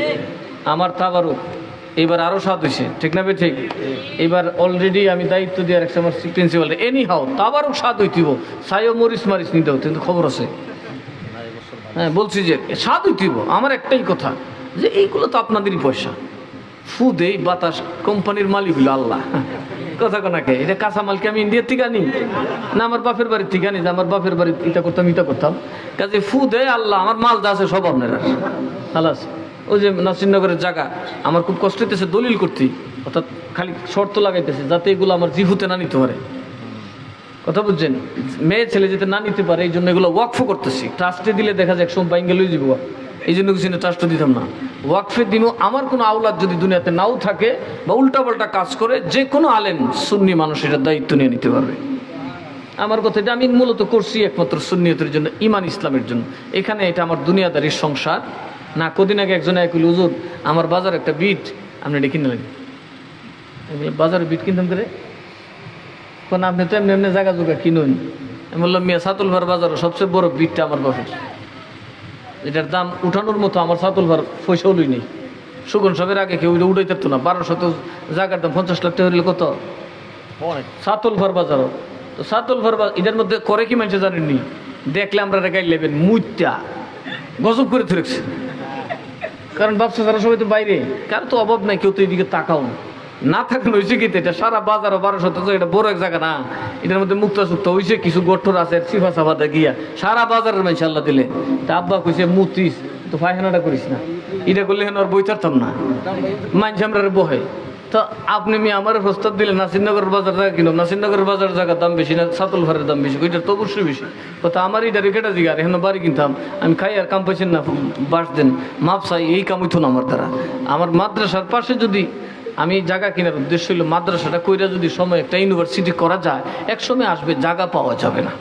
আমার তাবারও এবার আরও স্বাদ হয়েছে, ঠিক না বে ঠিক? এবার অলরেডি আমি দায়িত্ব দিয়ে রাখছি আমার প্রিন্সিপাল, এনি হাও তাবারও স্বাদ হইতিব, সাইও মরিস মারিস নিতেও, কিন্তু খবর আছে। হ্যাঁ, বলছি যে স্বাদ হইতিব। আমার একটাই কথা যে এইগুলো তো আপনাদেরই পয়সা, ফু দেই বাতাস, কোম্পানির মালিকগুলো আল্লাহ। কথা কোনাকে এটা কাঁচামালকে আমি ইন্ডিয়ার থেকে আনি না আমার বাপের বাড়ির থেকে আনি, যে আমার বাপের বাড়ি এটা করতাম। কাজে ফু দেয় আল্লাহ, আমার মাল যা আছে সব আপনারা খালাস। ওই যে নাসিরনগরের জায়গা আমার খুব কষ্ট হইতেছে দলিল করতে, অর্থাৎ খালি শর্ত লাগাইতেছে যাতে এগুলো আমার জিহুতে না নিতে পারে। কথা বুঝছেন? মেয়ে ছেলে যাতে না নিতে পারে, এই জন্য এগুলো ওয়াকফ করতেছি। ট্রাস্টে দিলে দেখা যায় একসময় বাইঙ্গে লই যাব, এই জন্য কিছু ট্রাস্টে দিতাম না। ওয়াকফে দিনও আমার কোনো আওলাদ যদি দুনিয়াতে নাও থাকে বা উল্টাপাল্টা কাজ করে, যে কোনো আলেম সুন্নি মানুষ এটার দায়িত্ব নিয়ে নিতে পারবে। আমার কথা এটা আমি মূলত করছি একমাত্র সুন্নিয়তের জন্য, ইমান ইসলামের জন্য। এখানে এটা আমার দুনিয়াদারির সংসার না। কদিন আগে একজন এক হুজুর আমার বাজার একটা বিট আপনি এটা কিনে লাগেন, বাজারে বিট কিনতাম করে কোন আপনি তো এমনি এমনি জায়গা জোগা কিনুন। আমি বললাম মিয়া সাতুল ভার বাজারও সবচেয়ে বড় বিটটা আমার বাপের, এটার দাম উঠানোর মতো আমার সাতুল ভার পয়সাও লই নেই। সুগন সবের আগে কেউ এটা উঠাই থাকতো না। 1200 জায়গার দাম 50 লাখ টাকা হইলে কত? সাতুল ভার বাজারও তো সাতুল ভার এটার মধ্যে করে কি মানুষ জানেননি? দেখলে আমরা গাইল লেবেন মুইটা গজব করে ধরেছে। কারণ ব্যবসা যারা সবাই তো বাইরে, কার তো অভাব নাই, কেউ তো এইদিকে তাকাও না থাকেন। হয়েছে কি এটা সারা বাজারও 1200, এটা বড় এক জায়গা না। এটার মধ্যে মুক্তা সুক্তা হয়েছে, কিছু গঠর আছে সিফা সাফাতে গিয়া সারা বাজারের মানুষ আল্লাহ দিলে। তা আব্বা কইছে মুতিস তো ফায়খানাটা করিস না, এটা করলে হেন আর বই থাকতাম না, মানুষ আমরা বহে। তো আপনি মেয়ে আমার প্রস্তাব দিলেন নাসিরনগরের বাজার জায়গা কিনুন, নাসিরনগরের বাজার জায়গার দাম বেশি না সাতুল ভারের দাম বেশি, ওইটার তো অবশ্যই বেশি। কথা আমার এটা রেখেটা জিগা আর এখন বাড়ি কিনতাম আমি খাই আর কাম পাইছেন না, বাস দেন মাপ চাই, এই কাম হইতো না আমার দ্বারা। আমার মাদ্রাসার পাশে যদি আমি জায়গা কেনার উদ্দেশ্য হইল মাদ্রাসাটা কইরা যদি সময় একটা ইউনিভার্সিটি করা যায়, এক সময় আসবে জায়গা পাওয়া যাবে না।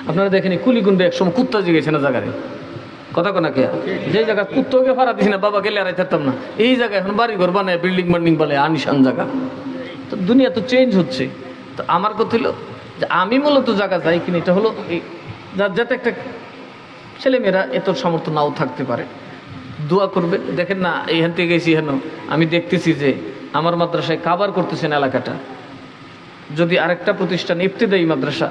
আপনারা দেখেন কুলিগুন্ডে এক সময় কুত্তা জিগেছে না জায়গায়, কথা কোনা কে যে জায়গা কুত্তকে ফারা দিছি না বাবা গেলে আর থাকতাম না, এই জায়গায় এখন বাড়ি ঘর বানায় বিল্ডিং বান্ডিং বানায় আনিশান জায়গা। তো দুনিয়া তো চেঞ্জ হচ্ছে। তো আমার কথা হলো যে আমি মূলত জায়গা যাই কিনা এটা হলো এই যাতে একটা ছেলেমেয়েরা এত সামর্থ্য নাও থাকতে পারে। দোয়া করবে। দেখেন না এইখান থেকে গেছি হেন আমি দেখতেছি যে আমার মাদ্রাসায় কাবার করতেছেন এলাকাটা। যদি আরেকটা প্রতিষ্ঠান ইফতেদায়ী মাদ্রাসা,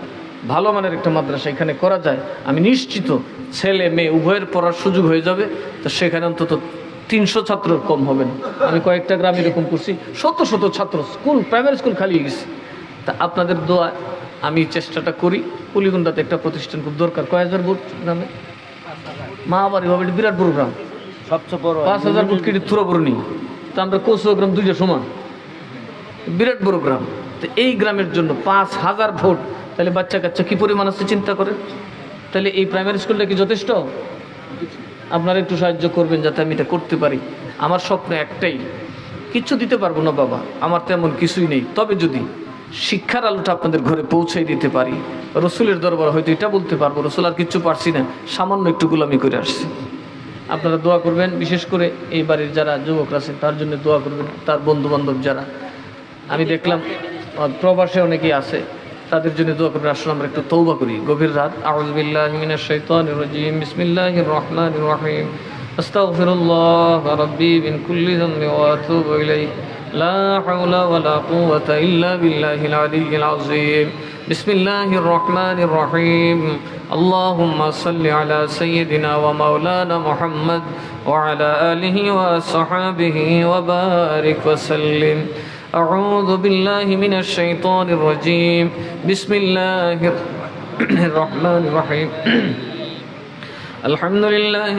ভালো মানের একটা মাদ্রাসা এখানে করা যায়, আমি নিশ্চিত ছেলে মেয়ে উভয়ের পড়ার সুযোগ হয়ে যাবে। তো সেখানে অন্তত 300 ছাত্র কম হবে না। আমি কয়েকটা গ্রাম এরকম করছি, শত শত ছাত্র, স্কুল, প্রাইমারি স্কুল খালি হয়ে গেছে। তা আপনাদের দোয়া আমি চেষ্টাটা করি। কুলিগুন্ডাতে একটা প্রতিষ্ঠান খুব দরকার। কয় হাজার ভোট গ্রামে? মাহাবাড়ি হবে, এটা বিরাট বড় গ্রাম, সবচেয়ে বড় 5000 ভোট কেটে থুরা বড় নেই। তা আমরা কোচুয়া গ্রাম 2টা সমান, বিরাট বড় গ্রাম। তো এই গ্রামের জন্য 5000 ভোট, তাহলে বাচ্চা কাচ্চা কি পরিমাণ আছে চিন্তা করেন। তাহলে এই প্রাইমারি স্কুলটা কি যথেষ্ট? আপনারা একটু সাহায্য করবেন যাতে আমি এটা করতে পারি। আমার স্বপ্ন একটাই, কিচ্ছু দিতে পারবো না বাবা, আমার তেমন কিছুই নেই, তবে যদি শিক্ষার আলোটা আপনাদের ঘরে পৌঁছাই দিতে পারি, রসুলের দরবার হয়তো এটা বলতে পারবো, রসুল আর কিচ্ছু পারছি না, সামান্য একটু গোলামি করে আসছি। আপনারা দোয়া করবেন, বিশেষ করে এই বাড়ির যারা যুবকরা আছেন তার জন্য দোয়া করবেন, তার বন্ধু বান্ধব যারা আমি দেখলাম প্রবাসে অনেকেই আছে, তাদের জন্য দোয়া করবেন। আসলে আমরা একটু তওবা করি, গভীর রাত। আউযু বিল্লাহি মিনাশ শাইতানির রাজিম, বিসমিল্লাহির রহমানির রহিম, আস্তাগফিরুল্লাহ রাব্বি মিন কুল্লি যামবি ওয়া আতুবু ইলাইহি, লা হাওলা ওয়ালা কুওয়াতা ইল্লা বিল্লাহিল আলিয়্যিল আযীম। বিসমিল্লাহির রহমানির রহিম, আল্লাহুম্মা সাল্লি আলা সাইয়্যিদিনা ওয়া মাওলানা মুহাম্মদ ওয়া আলা আলিহি ওয়া আসহাবিহি ওয়া বারিক ওয়া সাল্লিম। أعوذ بالله من الشيطان الرجيم، بسم الله الرحمن الرحيم، الحمد لله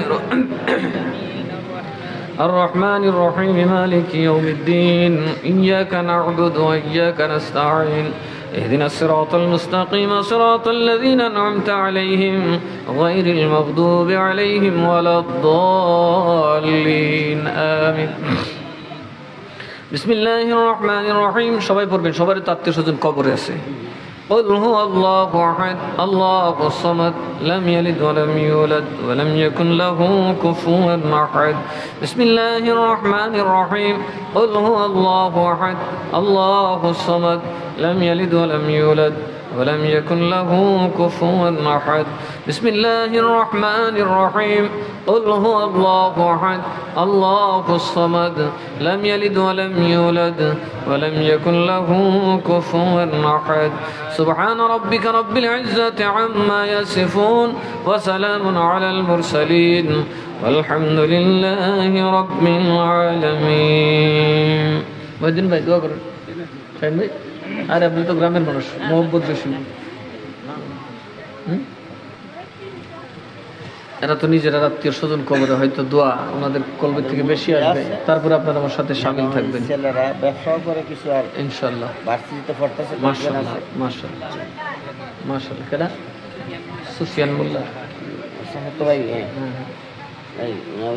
الرحمن الرحيم، مالك يوم الدين، إياك نعبد وإياك نستعين، اهدنا الصراط المستقيم، صراط الذين أنعمت عليهم غير المغضوب عليهم ولا الضالين، آمين। বিসমিল্লাহির রহমানির রহিম। সবাই পড়বেন, সবার তো আত্মীয় স্বজন কবরে আছে। قل هو الله أحد الله الصمد لم يلد ولم يولد ولم يكن له كفوا أحد. بسم الله الرحمن الرحيم. قل هو الله أحد الله الصمد لم يلد ولم يولد ولم يكن له كفوا أحد. بسم الله الرحمن الرحيم. قل هو الله أحد الله الصمد لم يلد ولم يولد ولم يكن له كفوا أحد. سبحان ربك رب العزة عما يصفون وسلام على المرسلين والحمد لله رب العالمين. মহিউদ্দিন ভাই দোয়া করুন। শাহিন ভাই, আরে আপনি তো গ্রামের মানুষ, মোহাম্মদ বেশি। এরা তো নিজেরা আত্মীয় স্বজন কবরে, হয়তো দোয়া ওনাদের কলবের থেকে বেশি আসবে। তারপরে আপনারা আমার সাথে শামিল থাকবেন। ছেলেরা ব্যবসাও করে কিছু, আর ইনশাআল্লাহ ভার্সিটিতে পড়তেছে। মাশাআল্লাহ মাশাআল্লাহ মাশাআল্লাহ। কেডা? সুফিয়ান মোল্লা সাহেব তো ভাই এই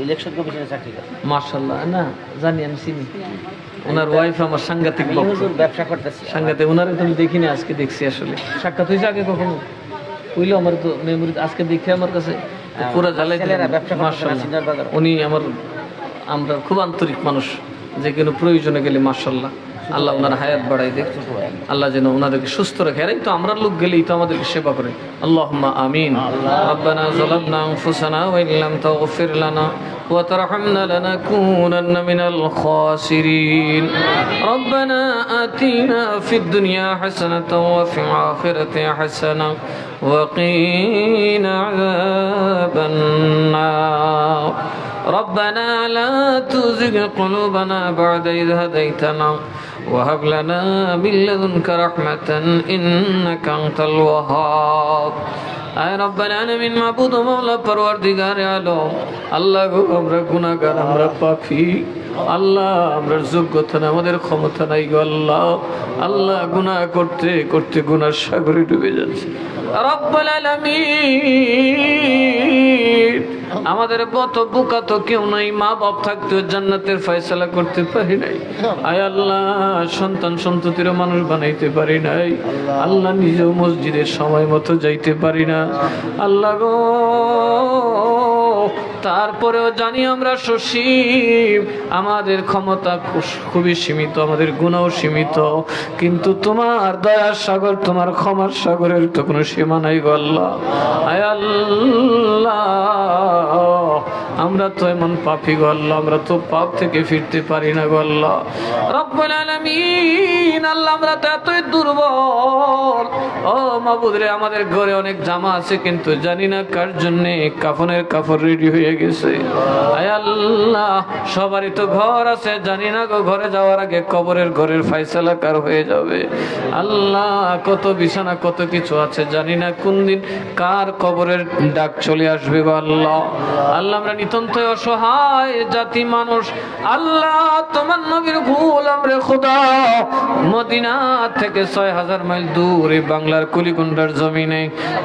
ইলেকশন কমিশনে চাকরি করে। মাশাআল্লাহ, না জানি, আমি চিনি। ওনার ওয়াইফ আমার সাংঘাতিক ভক্ত, ব্যবসা করতেছে সাংঘাতিক। ওনারে তো আমি দেখিনি, আজকে দেখছি। আসলে সাক্ষাৎ হয়েছে আগে কখনো? হইলো আমার তো মেমোরি, আজকে দেখে আমার কাছে পুরো জ্বালাই। মাশাআল্লাহ, উনি আমরা খুব আন্তরিক মানুষ, যে কোনো প্রয়োজনে গেলে মাশাআল্লাহ আল্লাহ ওনার হায়াত বাড়াই দেখ, আল্লাহ যেন ওনাদেরকে সুস্থ রাখে। এরাই তো আমরা লোক গেলেই তো আমাদেরকে সেবা করে। আল্লাহুম্মা আমিন। রব্বানা যালামনা আনফুসানা ওয়া ইল্লাম তাগফির লানা ওয়া তারহামনা লানাকুনান্না মিনাল খাসিরিন। রব্বানা আতিনা ফিদ দুনিয়া হাসানাতাও ওয়া ফিল আখিরাতি হাসানাহ ওয়া কিনা আযাবান নার। ربنا لا تزغ قلوبنا بعد إذ هديتنا وهب لنا من لدنك رحمة إنك أنت الوهاب. আয় রব্বাল আলামিন, মাবুদ ও মাওলা পরওয়ারদিগার আলম, আল্লাহ গো আমরা গুনাহগার, আমরা পাপী, আল্লাহ আমরা যোগ্যতা না, আমাদের ক্ষমতা নাই গো আল্লাহ। আল্লাহ গুনাহ করতে করতে গুনার সাগরে ডুবে যাচ্ছে। রব্বুল আলামিন, আমাদের মতো বোকা তো কেউ নাই, মা বাপ থাকতেও জান্নাতের ফয়সালা করতে পারি নাই। আয় আল্লাহ, সন্তান সন্ততিরও মানুষ বানাইতে পারি নাই। আল্লাহ নিজেও মসজিদের সময় মতো যাইতে পারি না আল্লাহ গো। তারপরেও জানি আমরা সসীম, আমাদের ক্ষমতা খুবই সীমিত, আমাদের গুণও সীমিত, কিন্তু তোমার দয়ার সাগর, তোমার ক্ষমার সাগরের তো কোনো সীমা নাই গো আল্লাহ। আয় আল্লাহ, আমরা তো এমন পাপী গো আল্লাহ, আমরা তো পাপ থেকে ফিরতে পারি না গো আল্লাহ রব্বুল আলামিন। আল্লাহ আমরা তো এতই দুর্বল। ও মাবুদ রে, আমাদের ঘরে অনেক জামা আছে কিন্তু জানি না কার জন্য কাফনের কাপড় রেডি হয়ে গেছে। আয় আল্লাহ, সবারই তো ঘর আছে, জানি না গো ঘরে যাওয়ার আগে কবরের ঘরের ফয়সালা কার হয়ে যাবে। আল্লাহ কত বিছানা কত কিছু আছে, জানি না কোন দিন কার কবরের ডাক চলে আসবে গো আল্লাহ। আল্লাহ আমরা নিতান্ত অসহায় জাতি মানুষ। আল্লাহ তোমার নবীর ভুল আমরা খোদা মদিনা থেকে 6000 মাইল দূরে বাংলার কুলিকুন্ডার জমিনে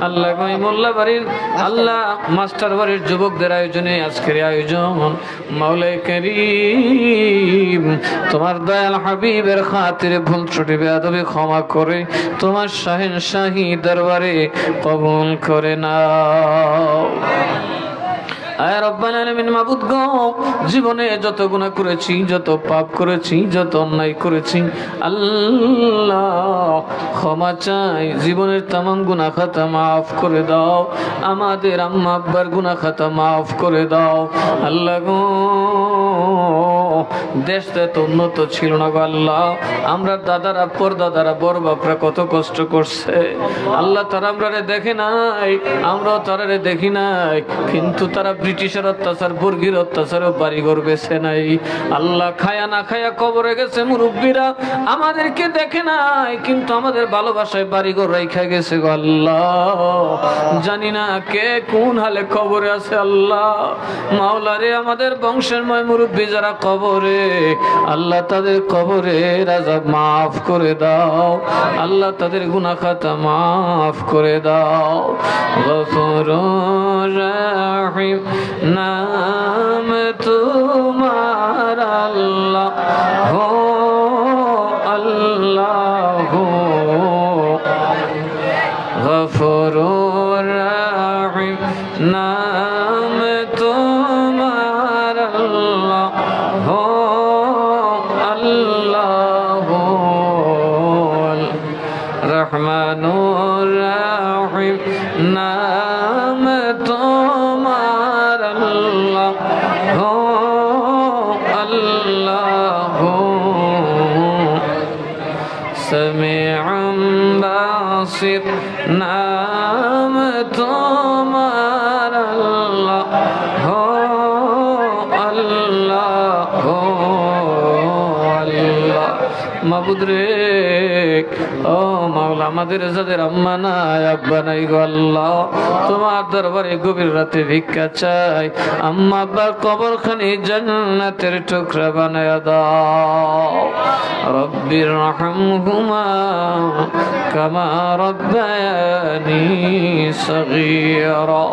আল্লাহ গো মোল্লা বাড়ির আল্লাহ মাস্টার বাড়ির যুবকদের আয়োজনে আজকের আয়োজন মাওলাই কারীম তোমার দয়াল হাবিবের খাতিরে ভুল ত্রুটি বেয়াদবি ক্ষমা করে তোমার শাহেনশাহী দরবারে কবুল করে নাও। আয় রব্বাল আলামিন মাবুদ গো, জীবনে যত গুনাহ করেছি, যত পাপ করেছি, যত অন্যায় করেছি আল্লাহ ক্ষমা চাই। জীবনের তামাম গুনাহ খাতা মাফ করে দাও, আমাদের আম্মা আব্বার গুনাহ খাতা মাফ করে দাও আল্লাহ গো। দেশটা তো উন্নত ছিল না গো আল্লাহ, আমরা দাদারা পরদাদারা বড় বাপরা কত কষ্ট করছে আল্লাহ, তারা আমরা দেখে নাই, আমরাও তারা দেখি নাই, কিন্তু তারা ব্রিটিশের অত্যাচার বর্গীর অত্যাচারও বাড়িঘর বেছে নাই আল্লাহ। খায়া না খায়া কবরে গেছে মুরব্বীরা, আমাদেরকে দেখে নাই কিন্তু আমাদের ভালোবাসায় বাড়িঘর রাইখা গেছে গো আল্লাহ। জানি না কে কোন হালে কবরে আছে আল্লাহ। মাওলারে আমাদের বংশের ময় মুরব্বী যারা কবরে আল্লাহ, তাদের কবরে আযাব মাফ করে দাও আল্লাহ, তাদের গুনাহ খাতা মাফ করে দাও। গফুরুর রহিম নাম তোমার আল্লাহ হো আল্লাহ হো। গফুরুর রহিম নাম তোমার আল্লাহ হো আল্লাহ হো। রহমানুর রহিম নাম তোমার আল্লাহ হো আল্লাহ হো। সামিউম বাসির নাম তোমার আল্লাহ হো আল্লাহ হো আল্লাহ। মাবুদ রে, ও মাওলা, আমাদের যাদের আম্মা নাই আব্বা নাই গো আল্লাহ, তোমার দরবারে গভীর রাতে ভিক্ষা চাই, আম্মা আব্বার কবরখানি জান্নাতের টুকরা বানায়া দাও। রব্বির রহমহুমা কামা রব্বায়ানি সগীরা,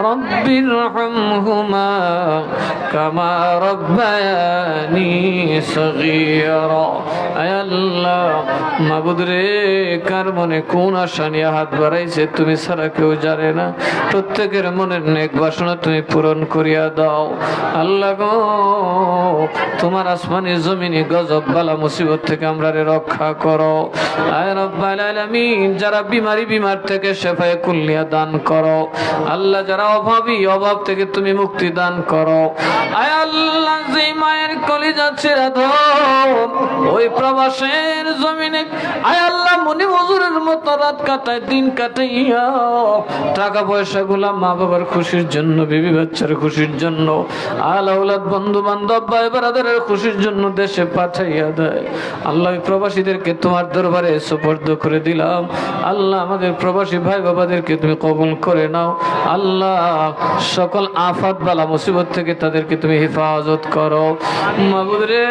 রব্বির রহমহুমা কামা রব্বায়ানি সগীরা। আয় আল্লাহ মাবুদ রে, কার মনে কোন আশা নিয়ে হাত বাড়াইছে তুমি ছাড়া কেউ জানে না। প্রত্যেকের মনের নেক বাসনা তুমি পূরণ করিয়া দাও আল্লাহ গো। তোমার আসমানি জমিনে গজব বালা মুসিবত থেকে আমরা রক্ষা করো আয় রব্বাল আলামিন। যারা বিমার থেকে শেফায়ে কুল্লিয়া দান করো আল্লাহ, যারা অভাবী অভাব থেকে তুমি মুক্তি দান করো আয় আল্লাহ। যে মায়ের কলিজা ছেড়ে দাও ওই প্রবাসের জমিনে আয় আল্লাহ, মনি মজুরের মতো রাত কাটায় দিন কাটাইয়া টাকা পয়সা গুলা মা বাবার খুশির জন্য, বিবি বাচ্চার খুশির জন্য, আল আওলাদ বন্ধু বান্ধব ভাই ব্রাদারের খুশির জন্য দেশে পাঠাইয়া দেয় আল্লাহ। প্রবাসীদেরকে তোমার দরবারে সুপর্দ করে দিলাম আল্লাহ। আমাদের প্রবাসী ভাই বাবাদেরকে তুমি কবুল করে নাও আল্লাহ। সকল আফাত বালা মুসিবত থেকে তাদেরকে তুমি হেফাজত করো মাবুদ রে।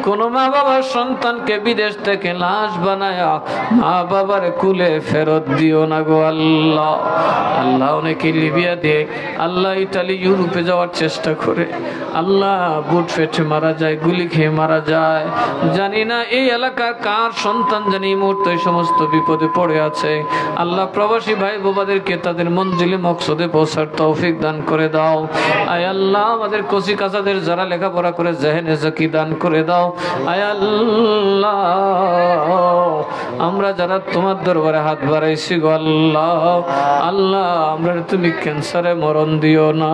কোন মা বাবার সন্তানকে বিদেশ থেকে লাশ বানায়া মা বাবার কুলে ফেরত দিও না গো আল্লাহ। আল্লাহ অনেকে লিবিয়া দিয়ে আল্লাহ ইটালি ইউরোপে যাওয়ার চেষ্টা করে আল্লাহ, বুট ফেটে মারা যায়, গুলি খেয়ে মারা যায়। জানি না এই এলাকার কার সন্তান জানি এই মুহূর্তে সমস্ত বিপদে পড়ে আছে আল্লাহ। প্রবাসী ভাই বাবাদেরকে তাদের মঞ্জিলে মকসদে পৌঁছার তৌফিক দান করে দাও আয় আল্লাহ। আমাদের কচি কাচাদের যারা লেখাপড়া করে জেহেনে জাকি দান করে করে দাও। আয় আল্লাহ, আমরা যারা তোমার দরবারে হাত বাড়াইছি গো আল্লাহ, আল্লাহ আমরা তুমি ক্যান্সারে মরণ দিও না,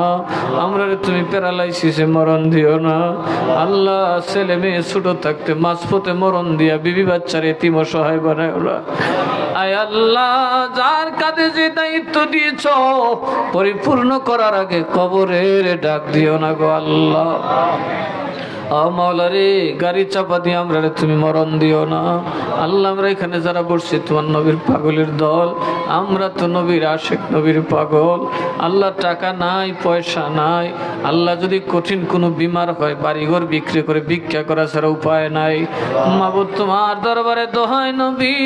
আমরা তুমি প্যারালাইসিসে মরণ দিও না। আল্লাহ ছেলে মেয়ে ছোট থাকতে মাঝপথে মরণ দিয়া বিবি বাচ্চার এতিম অসহায় বানায় ওরা। আয় আল্লাহ, যার কাঁধে যে দায়িত্ব দিয়েছ পরিপূর্ণ করার আগে কবরের ডাক দিও না গো আল্লাহ। মাওলা রে, গাড়ি চাপা দিয়ে আমরা তুমি মরণ দিও না। আল্লাহ আমরা এখানে যারা বসছি তোমার নবীর পাগলের দল, আমরা তো নবীর আশেক, নবীর পাগল। আল্লাহ টাকা নাই, পয়সা নাই। আল্লাহ যদি কঠিন কোনো বিমার হয় বাড়িঘর বিক্রি করে ভিক্ষা করা ছাড়া উপায় নাই। মাবুদ তোমার দরবারে দোহাই নবী,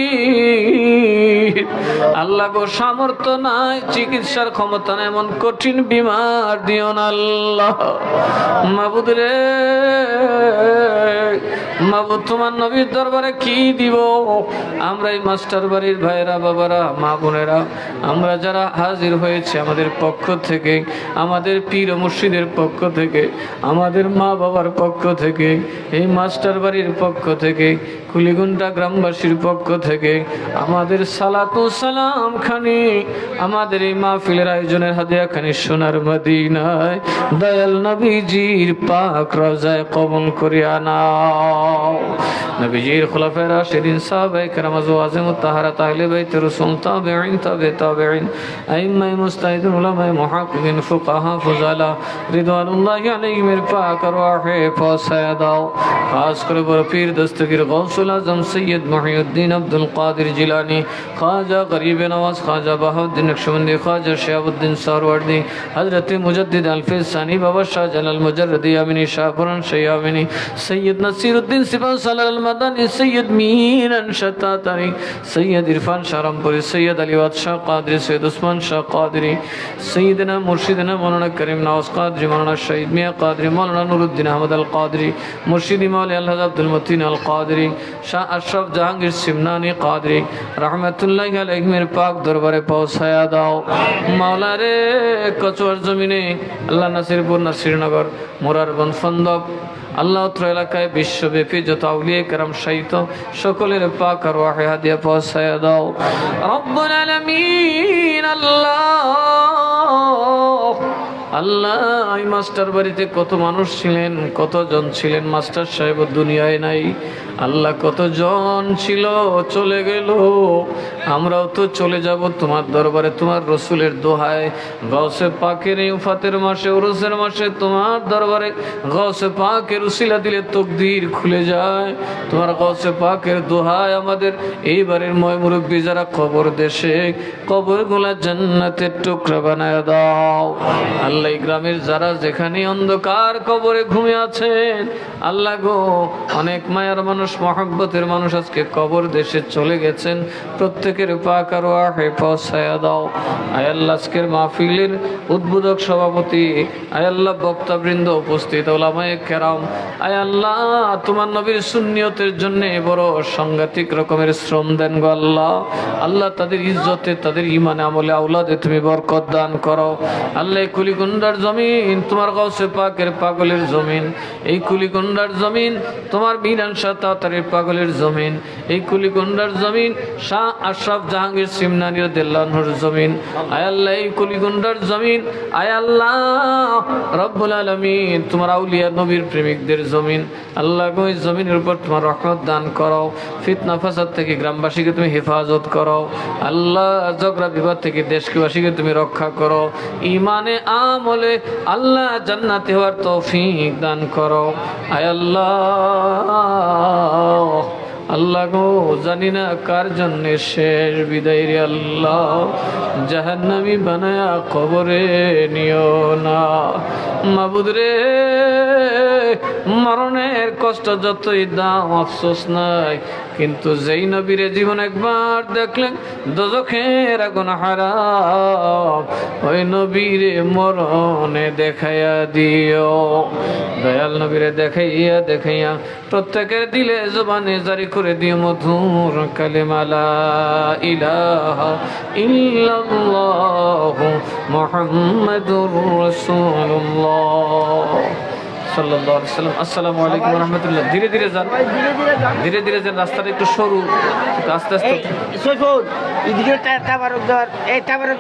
আল্লাহ গো সামর্থ্য নাই, চিকিৎসার ক্ষমতা নাই, এমন কঠিন বিমার দিও না আল্লাহ। মাবুদ রে, মাবুদ তোমার নবীর দরবারে কি দিব? আমরা এই মাস্টার বাড়ির ভাইরা, বাবারা, মা বোনেরা, আমরা যারা হাজির হয়েছে আমাদের পক্ষ থেকে, আমাদের পীর ও মুর্শিদের পক্ষ থেকে, আমাদের মা বাবার পক্ষ থেকে, এই মাস্টার বাড়ির পক্ষ থেকে, কুলিগুন্ডা গ্রামবাসীর পক্ষ থেকে আমাদের সালাতু সালাম খানি, আমাদের এই মাহফিলের আয়োজনের হাদিয়া খানি সোনার মদিনায় দয়াল নবীজির পাক রওজায় কবুল করিয়া নাও। নবীজির খুলাফায়ে রাশিদিন, সাহাবায়ে কেরাম, আজওয়াজে মুতাহহারাত, আহলে বাইত রাসূল, তাবেঈন, তাবেঈন, আইম্মায়ে মুজতাহিদিন, উলামায়ে মুহাক্কিকিন, ফুকাহা, ফুজালা রিদওয়ানুল্লাহি আলাইহিমের পাক রওহে পৌঁছায়া দাও। খাস করে বড় পীর দস্তগীর গৌসুল আজম সৈয়দ মুহিউদ্দিন আব্দুল কাদের জিলানী, খাজা গরিব নওয়াজ, খাজা বাহাউদ্দিন নকশবন্দি, খাজা শিহাবুদ্দিন সারওয়ার্দী, হযরত মুজাদ্দিদ আলফিস সানি, বাবা শাহজালাল মুজাররদি আমিনী, শাহপুরান শাহমিনী, সৈয়দ নসিরুদ্দিন সিপাহ সালাল মাদানী, সৈয়দ মিরান শাতাতারি, সৈয়দ ইরফান শাহরামপুরি, সৈয়দ আলী বাদশাহ কাদরি, সৈয়দ উসমান শাহ কাদরি, সৈয়দনা মুর্শিদনা মৌলানা করিম নওয়াজ কাদরি, মৌলানা শহীদ মিয়া কাদরি, মৌলানা নুরুদ্দিন আহমদ আল কাদরি, মুর্শিদি মাওলানা আলহাজ আব্দুল মতিন আল কাদরি, শাহ আশরাফ জাহাঙ্গীর সিমনানি কাদরি রহমতুল্লাহি আলাইহিমের পাক দরবারে পৌঁছায়া দাও। মাওলা রে, কচুয়ার জমিনে আল্লাহ নাসিরপুর, নাসিরনগর, মোরারগঞ্জ, ফন্দক, আল্লাহ এলাকায় বিশ্বব্যাপী যত আউলিয়া কেরাম শায়িত সকলের পাক আর ওয়াহে হাদিয়া পৌঁছায়া দাও রব্বুল আলামিন। আল্লাহ, এই মাস্টার বাড়িতে কত মানুষ ছিলেন, কতজন ছিলেন, মাস্টার সাহেব দুনিয়ায় নাই। আল্লাহ কতজন ছিল, চলে গেল, আমরাও তো চলে যাব তোমার দরবারে। তোমার রসুলের দোহায় গৌসে পাকের এই উফাতের মাসে, উরুসের মাসে তোমার দরবারে গৌসে পাকের উসিলা দিলে তকদির খুলে যায়। তোমার গৌসে পাকের দোহায় আমাদের এইবারের ময় মুরব্বী যারা কবর দেশে, কবরগুলা জান্নাতের টুকরা বানায় দাও। আল্লাহ, এই গ্রামের যারা যেখানে অন্ধকার কবরে ঘুমিয়ে আছেন, আল্লাহ গো, অনেক মায়ার মানুষ, মহব্বতের মানুষ আজকে কবর দেশে চলে গেছেন, প্রত্যেকের পাক আর ওয়াহে পৌঁছায়া দাও। আয় আল্লাহ, আজকের মাহফিলের উদ্বোধক সভাপতি, আয় আল্লাহ, বক্তাবৃন্দ, উপস্থিত ওলামায়ে কেরাম, আয় আল্লাহ, তোমার নবীর সুন্নিয়তের জন্য বড় সাংঘাতিক রকমের শ্রম দেন গো আল্লাহ। আল্লাহ, তাদের ইজ্জতে, তাদের ইমানে, আমলে, আওলাদে তুমি বরকত দান করো। আল্লাহ, এই কুলিকুন্ডার জমিন তোমার গৌসে পাকের পাগলের জমিন, এই কুলিকুন্ডার জমিন তোমার মিরান শাহ তাতারির পাগলের জমিন, এই কুলিকুন্ডার জমিন শাহ আশরাফ জাহাঙ্গীর সিমনানি রাদিয়াল্লাহু আনহুর জমিন। আয় আল্লাহ, এই কুলিকুন্ডার জমিন, আয় আল্লাহ রব্বুল আলামিন, তোমার আউলিয়া নবীর প্রেমিকদের জমিন। আল্লাহ গো, এই জমিনের উপর তোমার রহমত দান করো, ফিতনা ফাসাদ থেকে গ্রামবাসীকে তুমি হেফাজত করো। আল্লাহ, ঝগড়া বিবাদ থেকে দেশবাসীকে তুমি রক্ষা করো। ইমানে, আমলে আল্লাহ জান্নাতে হওয়ার তৌফিক দান করো। আয় আল্লাহ, আল্লাহ গো, জানি না কার জন্য শেষ বিদায় রে আল্লাহ, জাহান্নামী বানায়া কবরে নিও না। মাবুদ রে, মরণের কষ্ট যতই দাম আফসোস নাই, কিন্তু যেই নবীরে জীবন একবার দেখলেন দোজখের আগুন হারাম, ওই নবীরে মরণে দেখাইয়া দিও। দয়াল নবীরে দেখাইয়া দেখাইয়া প্রত্যেকের দিলে জবানে জারি করে দিও মধুর কালেমা লা ইলাহা ইল্লাল্লাহু মুহাম্মাদুর রাসূলুল্লাহ সাল্লাল্লাহু আলাইহি ওয়াসাল্লাম। আসসালামু আলাইকুম ওয়া রাহমাতুল্লাহ। ধীরে ধীরে যান, ধীরে ধীরে যান, রাস্তাটা একটু সরু, একটু আস্তে আস্তে। সৈফুল, এদিকে তাবারক দেওয়ার, এই তাবারক